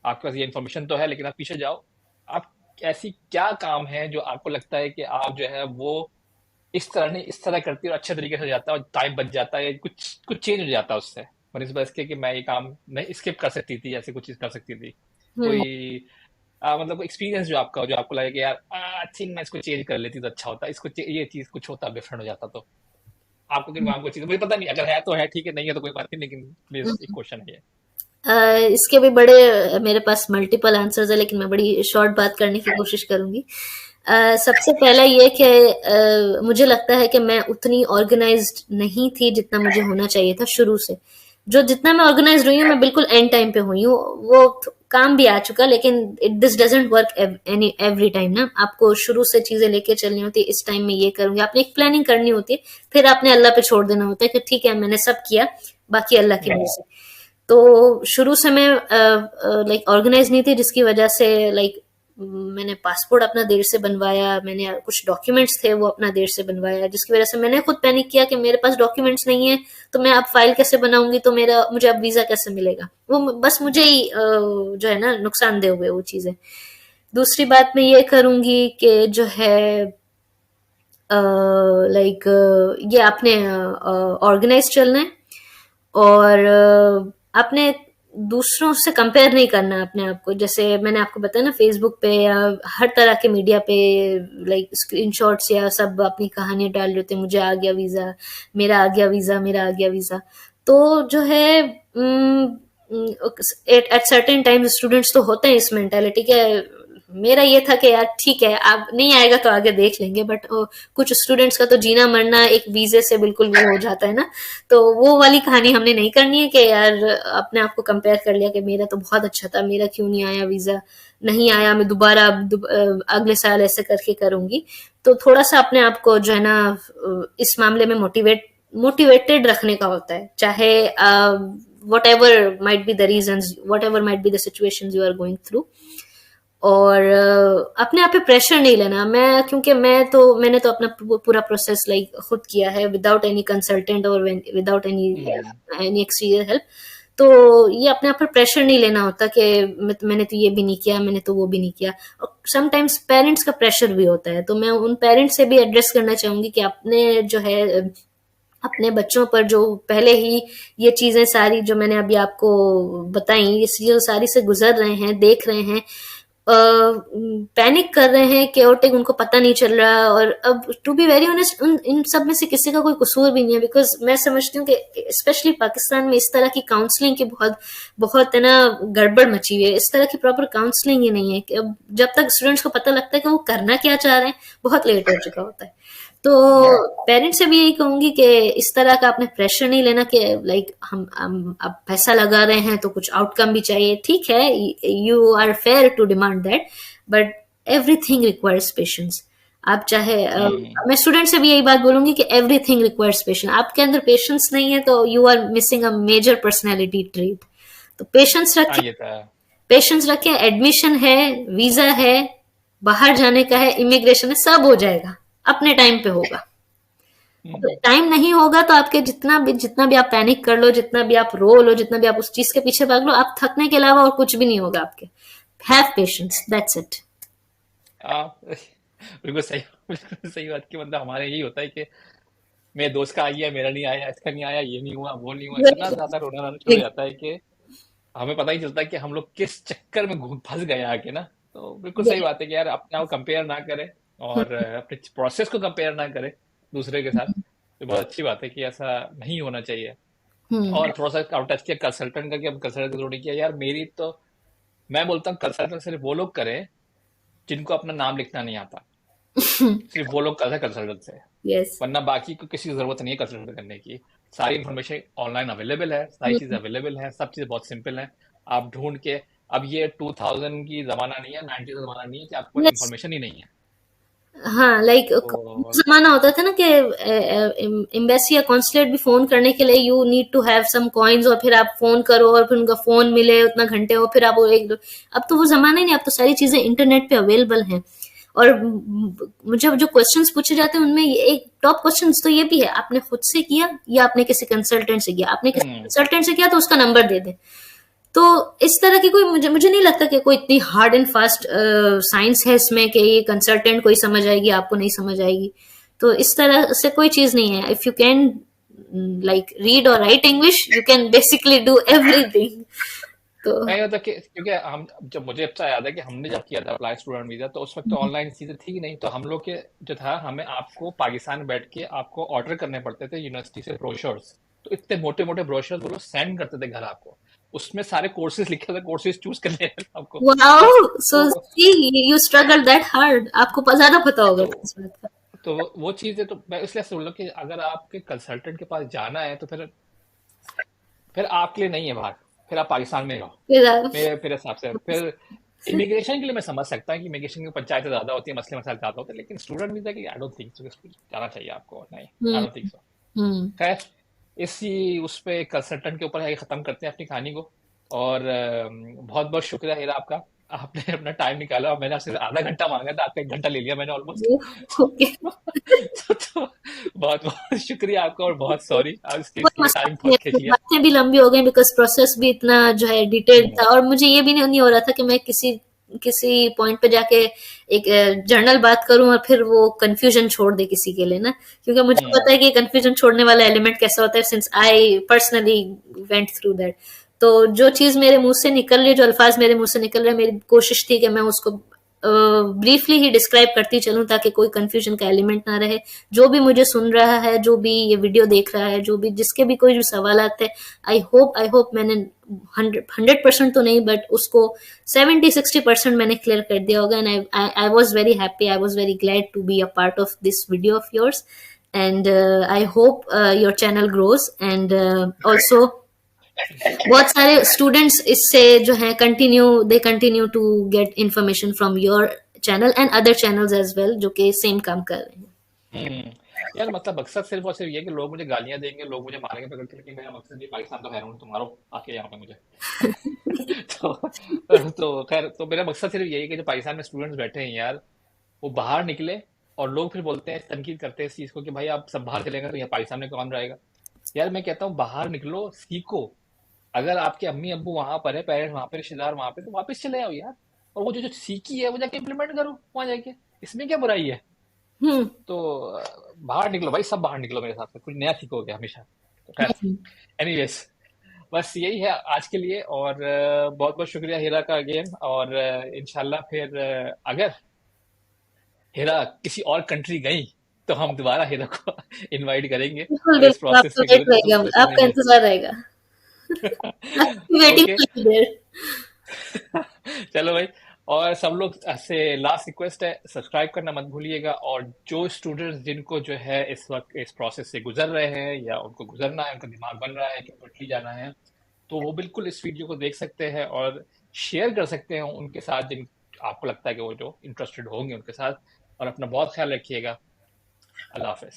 आपके पास ये इन्फॉर्मेशन तो है लेकिन आप पीछे जाओ, आप ऐसी क्या काम है जो आपको लगता है कि आप जो है वो इस तरह नहीं इस तरह करती है और अच्छे तरीके से हो जाता है और टाइम बच जाता है, कुछ कुछ चेंज हो जाता है उससे, बनस्बत इसके कि मैं ये काम नहीं स्किप कर सकती थी, ऐसे कुछ चीज कर सकती थी हम्म। कोई मतलब एक्सपीरियंस जो आपका हो, जो आपको लगे कि यार आई थिंक मैं इसको चेंज कर लेती तो अच्छा होता, इसको ये चीज कुछ होता डिफरेंट हो जाता तो। आपको कि वहां कोई चीज मुझे पता नहीं, अगर है तो है, ठीक है, नहीं है तो कोई बात नहीं, लेकिन प्लीज एक क्वेश्चन है ये। इसके भी बड़े मेरे पास मल्टीपल आंसर्स है, लेकिन मैं बड़ी शॉर्ट बात करने की कोशिश करूंगी। सबसे पहला ये कि मुझे लगता है कि मैं उतनी ऑर्गेनाइज्ड नहीं थी जितना मुझे होना चाहिए था शुरू से। जो जितना मैं ऑर्गेनाइज्ड हुई हूँ, मैं बिल्कुल एंड टाइम पे हुई हूँ। वो काम भी आ चुका, लेकिन this doesn't work any every time ना। आपको शुरू से चीजें लेके चलनी होती है, इस टाइम में ये करूंगी, आपने एक प्लानिंग करनी होती है, फिर आपने अल्लाह पे छोड़ देना होता है कि ठीक है मैंने सब किया, बाकी अल्लाह की मर्जी। तो शुरू से मैं लाइक ऑर्गेनाइज नहीं थी, जिसकी वजह से लाइक मैंने पासपोर्ट अपना देर से बनवाया, मैंने कुछ डॉक्यूमेंट्स थे वो अपना देर से बनवाया, जिसकी वजह से मैंने खुद पैनिक किया कि मेरे पास डॉक्यूमेंट्स नहीं है, तो मैं अब फाइल कैसे बनाऊंगी, तो मेरा मुझे अब वीजा कैसे मिलेगा। वो बस मुझे ही जो है ना नुकसान दे हुए वो चीजें। दूसरी बात मैं ये करूंगी कि जो है लाइक ये आपने ऑर्गेनाइज चलना है, और आपने दूसरों से कंपेयर नहीं करना अपने आप को। जैसे मैंने आपको बताया ना, फेसबुक पे या हर तरह के मीडिया पे लाइक स्क्रीनशॉट्स या सब अपनी कहानियां डाल रहे होते हैं, मुझे आ गया वीजा, मेरा आ गया वीजा, मेरा आ गया वीजा। तो जो है एट सर्टेन टाइम स्टूडेंट्स तो होते हैं इस मेंटालिटी के। मेरा ये था कि यार ठीक है, अब नहीं आएगा तो आगे देख लेंगे, बट कुछ स्टूडेंट्स का तो जीना मरना एक वीजे से बिल्कुल वो हो जाता है ना। तो वो वाली कहानी हमने नहीं करनी है कि यार अपने आप को कंपेयर कर लिया कि मेरा तो बहुत अच्छा था, मेरा क्यों नहीं आया वीजा, नहीं आया, मैं दोबारा अगले साल ऐसे करके करूंगी। तो थोड़ा सा अपने आप को जो है ना इस मामले में मोटिवेटेड रखने का होता है, चाहे whatever might be the reason, whatever might be the situation you are going through. और अपने आप पे प्रेशर नहीं लेना। क्योंकि मैंने तो अपना पूरा प्रोसेस लाइक खुद किया है, विदाउट एनी कंसल्टेंट और without hmm. Any exterior help. तो ये अपने आप पर प्रेशर नहीं लेना होता कि मैंने तो ये भी नहीं किया, मैंने तो वो भी नहीं किया। समटाइम्स पेरेंट्स का प्रेशर भी होता है, तो मैं उन पेरेंट्स से भी एड्रेस करना चाहूंगी कि अपने जो है अपने बच्चों पर जो पहले ही ये चीजें सारी जो मैंने अभी आपको बताई, ये चीजें सारी से गुजर रहे हैं, देख रहे हैं, पैनिक कर रहे हैं, केओटिक, उनको पता नहीं चल रहा। और अब to be very honest in सब में से किसी का कोई कसूर भी नहीं है, बिकॉज मैं समझती हूँ कि स्पेशली पाकिस्तान में इस तरह की काउंसलिंग की बहुत बहुत है ना गड़बड़ मची हुई है। इस तरह की प्रॉपर काउंसलिंग ही नहीं है कि अब जब तक स्टूडेंट्स को पता लगता है कि वो करना क्या चाह रहे हैं, बहुत लेट हो चुका होता है। तो पेरेंट्स से भी यही कहूंगी कि इस तरह का आपने प्रेशर नहीं लेना कि लाइक हम अब पैसा लगा रहे हैं तो कुछ आउटकम भी चाहिए। ठीक है, you are fair to demand that, but everything requires patience. आप चाहे हम्म। मैं स्टूडेंट से भी यही बात बोलूंगी कि एवरीथिंग रिक्वायर्स पेशेंस। आपके अंदर पेशेंस नहीं है तो you are missing a major personality trait. तो पेशेंस हाँ रखें, ये तो है। पेशेंस रखें। एडमिशन है, वीजा है, बाहर जाने का है, इमिग्रेशन है, सब हो जाएगा, अपने टाइम पे होगा। हम्म। टाइम नहीं होगा तो आपके जितना भी आप पैनिक कर लो, जितना भी आप रो लो, जितना भी आप उस चीज के पीछे भाग लो, आप थकने के अलावा और कुछ भी नहीं होगा आपके। Have patience, that's it. बिल्कुल सही, बिल्कुल सही बात की, मतलब हमारे यही होता है कि मेरे दोस्त का आ गया, मेरा नहीं आया, इसका नहीं आया, ये नहीं हुआ, वो नहीं हुआ, इतना ज्यादा रोना रोना शुरू हो जाता है कि हमें पता ही चलता है कि हम लोग किस चक्कर में घुस फंस गए आके ना। तो बिल्कुल सही बात है कि यार अपने आप कंपेयर ना करें, और अपने प्रोसेस को कंपेयर ना करें दूसरे के साथ। तो बहुत अच्छी बात है कि ऐसा नहीं होना चाहिए। हम्म। और थोड़ा सा आउट टच किया कंसल्टेंट का, कि अब कंसल्टेंट की नहीं किया यार, मेरी तो मैं बोलता हूँ कंसल्टेंट सिर्फ वो लोग करें जिनको अपना नाम लिखना नहीं आता, सिर्फ वो लोग कर सकते कंसल्टेंट से। यस। वरना बाकी को किसी की जरूरत नहीं है कंसल्ट करने की। सारी इन्फॉर्मेशन ऑनलाइन अवेलेबल है, सारी चीजें अवेलेबल है, सब चीजें बहुत सिंपल है। आप ढूंढ के, अब ये 2000 की जमाना नहीं है, 90 का जमाना नहीं है कि आपको यस। इन्फॉर्मेशन ही नहीं है। हाँ, लाइक तो जमाना होता था ना कि एम्बेसी या कॉन्सुलेट भी फोन करने के लिए you need to have some coins, और फिर आप फोन करो और फिर उनका फोन मिले उतना घंटे हो, फिर आप वो एक अब तो वो जमाना ही नहीं, अब तो सारी चीजें इंटरनेट पे अवेलेबल हैं। और मुझे जो क्वेश्चंस पूछे जाते हैं उनमें एक टॉप क्वेश्चंस तो ये भी है, आपने खुद से किया या आपने किसी कंसल्टेंट से किया। आपने किसी हम्म। कंसल्टेंट से किया तो उसका नंबर दे दे। तो इस तरह की कोई मुझे नहीं लगता कि कोई इतनी हार्ड एंड फास्ट साइंस है इसमें कि ये कंसल्टेंट कोई समझ आएगी, आपको नहीं समझ आएगी। तो इस तरह से कोई चीज नहीं है। If you can like read और write English, you can basically do everything. तो नहीं मतलब कि क्योंकि हम जब मुझे अच्छा याद है कि हमने जब किया था अप्लाई स्टूडेंट वीजा, तो उस वक्त तो ऑनलाइन चीजें थी ही नहीं, तो हम लोग के जो था, हमें आपको पाकिस्तान बैठ के आपको ऑर्डर करने पड़ते थे यूनिवर्सिटी से ब्रोशर्स। तो इतने मोटे मोटे ब्रोशर्स वो लोग सेंड करते थे घर आपको, उसमें सारे कोर्सेज लिखे थे, कोर्सेज चूज करने हैं आपको। वाओ, सो तो सी यू स्ट्रगल दैट हार्ड, आपको ज्यादा पता होगा तो था इस बात का। तो वो चीजें तो मैं इसलिए बोल रहा हूँ कि अगर आपके कंसल्टेंट के पास जाना है तो फिर आपके लिए नहीं है बाहर, फिर आप पाकिस्तान में रहो। फिर आप मेरे हिसाब से फिर इमिग्रेशन के लिए मैं समझ सकता हूँ कि इमिग्रेशन की पंचायतें ज्यादा होती है, मसले मसाइल ज्यादा होते हैं, लेकिन स्टूडेंट वीजा की आई डोंट थिंक सो जाना चाहिए आपको, नहीं, आई हम्म डोंट थिंक सो। हम्म खैर, इसी उस पे कंसल्टेंट के ऊपर है, खत्म करते हैं अपनी कहानी को। और बहुत बहुत शुक्रिया हीरा आपका, आपने अपना टाइम निकाला, और मैंने आपसे आधा घंटा मांगा था, आपका 1 घंटा ले लिया मैंने ऑलमोस्ट। ओके। तो बहुत बहुत शुक्रिया आपका, और बहुत सॉरी आज इसके कोई लिए मसला टाइम नहीं बहुत खींच है, लिया। बातें भी लंबी हो गई बिकॉज प्रोसेस भी इतना जो है डिटेल्ड हम्म, था, और मुझे ये भी नहीं हो रहा था कि मैं किसी किसी पॉइंट पे जाके एक जर्नल बात करूं और फिर वो कंफ्यूजन छोड़ दे किसी के लिए ना, क्योंकि मुझे हम्म, पता है कि कंफ्यूजन छोड़ने वाला एलिमेंट कैसा होता है, since I personally went through that. तो जो चीज मेरे मुंह से निकल रही है, जो अल्फाज मेरे मुंह से निकल रहे हैं, मेरी कोशिश थी कि मैं उसको ब्रीफली ही डिस्क्राइब करती चलूं ताकि कोई कंफ्यूजन का एलिमेंट ना रहे। जो भी मुझे सुन रहा है, जो भी ये वीडियो देख रहा है, जो भी जिसके भी कोई भी सवाल आते हैं, आई होप मैंने 100% तो नहीं बट उसको 70-60% मैंने क्लियर कर दिया होगा। And I was very happy, I was very glad to be a part of this video of yours. And I hope your channel grows, and also बहुत सारे स्टूडेंट्स इससे जो है continue to get information from your channel and other channels as well जो कि same काम कर रहे हैं। हम्म। यार मतलब मकसद सिर्फ और सिर्फ ये है कि लोग मुझे गालियां देंगे, लोग मुझे मारेंगे पकड़ के, लेकिन मेरा मकसद ये पाकिस्तान तो खैर हूँ, तुम मारो आके यहाँ पे मुझे। तो तो खैर, तो मेरा मकसद सिर्फ यही है कि जो पाकिस्तान में स्टूडेंट्स बैठे हैं यार, वो बाहर निकले। और लोग फिर बोलते हैं, तनकीद करते हैं इस चीज को कि भाई आप सब बाहर चलेंगे तो यहाँ पाकिस्तान में कौन रहेगा। यार मैं कहता हूँ बाहर निकलो, सीखो। अगर आपके अम्मी अब्बू वहां पर है, पेरेंट्स वहां पे, रिश्तेदार वहां पे, तो वापस चले आओ यार। और वो जो जो सीखी है वो जाके इम्प्लीमेंट करो वहां जाके, इसमें क्या बुराई है। हम्म तो बाहर निकलो भाई, सब बाहर निकलो, मेरे हिसाब से कुछ नया सीखोगे हमेशा। तो खैर, एनीवेज, बस यही है आज के लिए। और बहुत बहुत शुक्रिया हीरा का अगेन। और इंशाल्लाह फिर अगर हीरा किसी और कंट्री गई तो हम दोबारा हीरा को इनवाइट करेंगे, बिल्कुल अगर इस बिल्कुल, प्रोसेस आपका से वेट रहेगा, आपका सुनेंगे। इंतजार रहेगा, वेटिंग ओके। देर। चलो भाई, और सब लोग से लास्ट रिक्वेस्ट है, सब्सक्राइब करना मत भूलिएगा। और जो स्टूडेंट्स जिनको जो है इस वक्त इस प्रोसेस से गुजर रहे हैं, या उनको गुजरना है, उनका दिमाग बन रहा है कि इटली जाना है, तो वो बिल्कुल इस वीडियो को देख सकते हैं और शेयर कर सकते हैं उनके साथ, जिन आपको लगता है कि वो जो इंटरेस्टेड होंगे उनके साथ। और अपना बहुत ख्याल रखिएगा। अल्लाह हाफिज।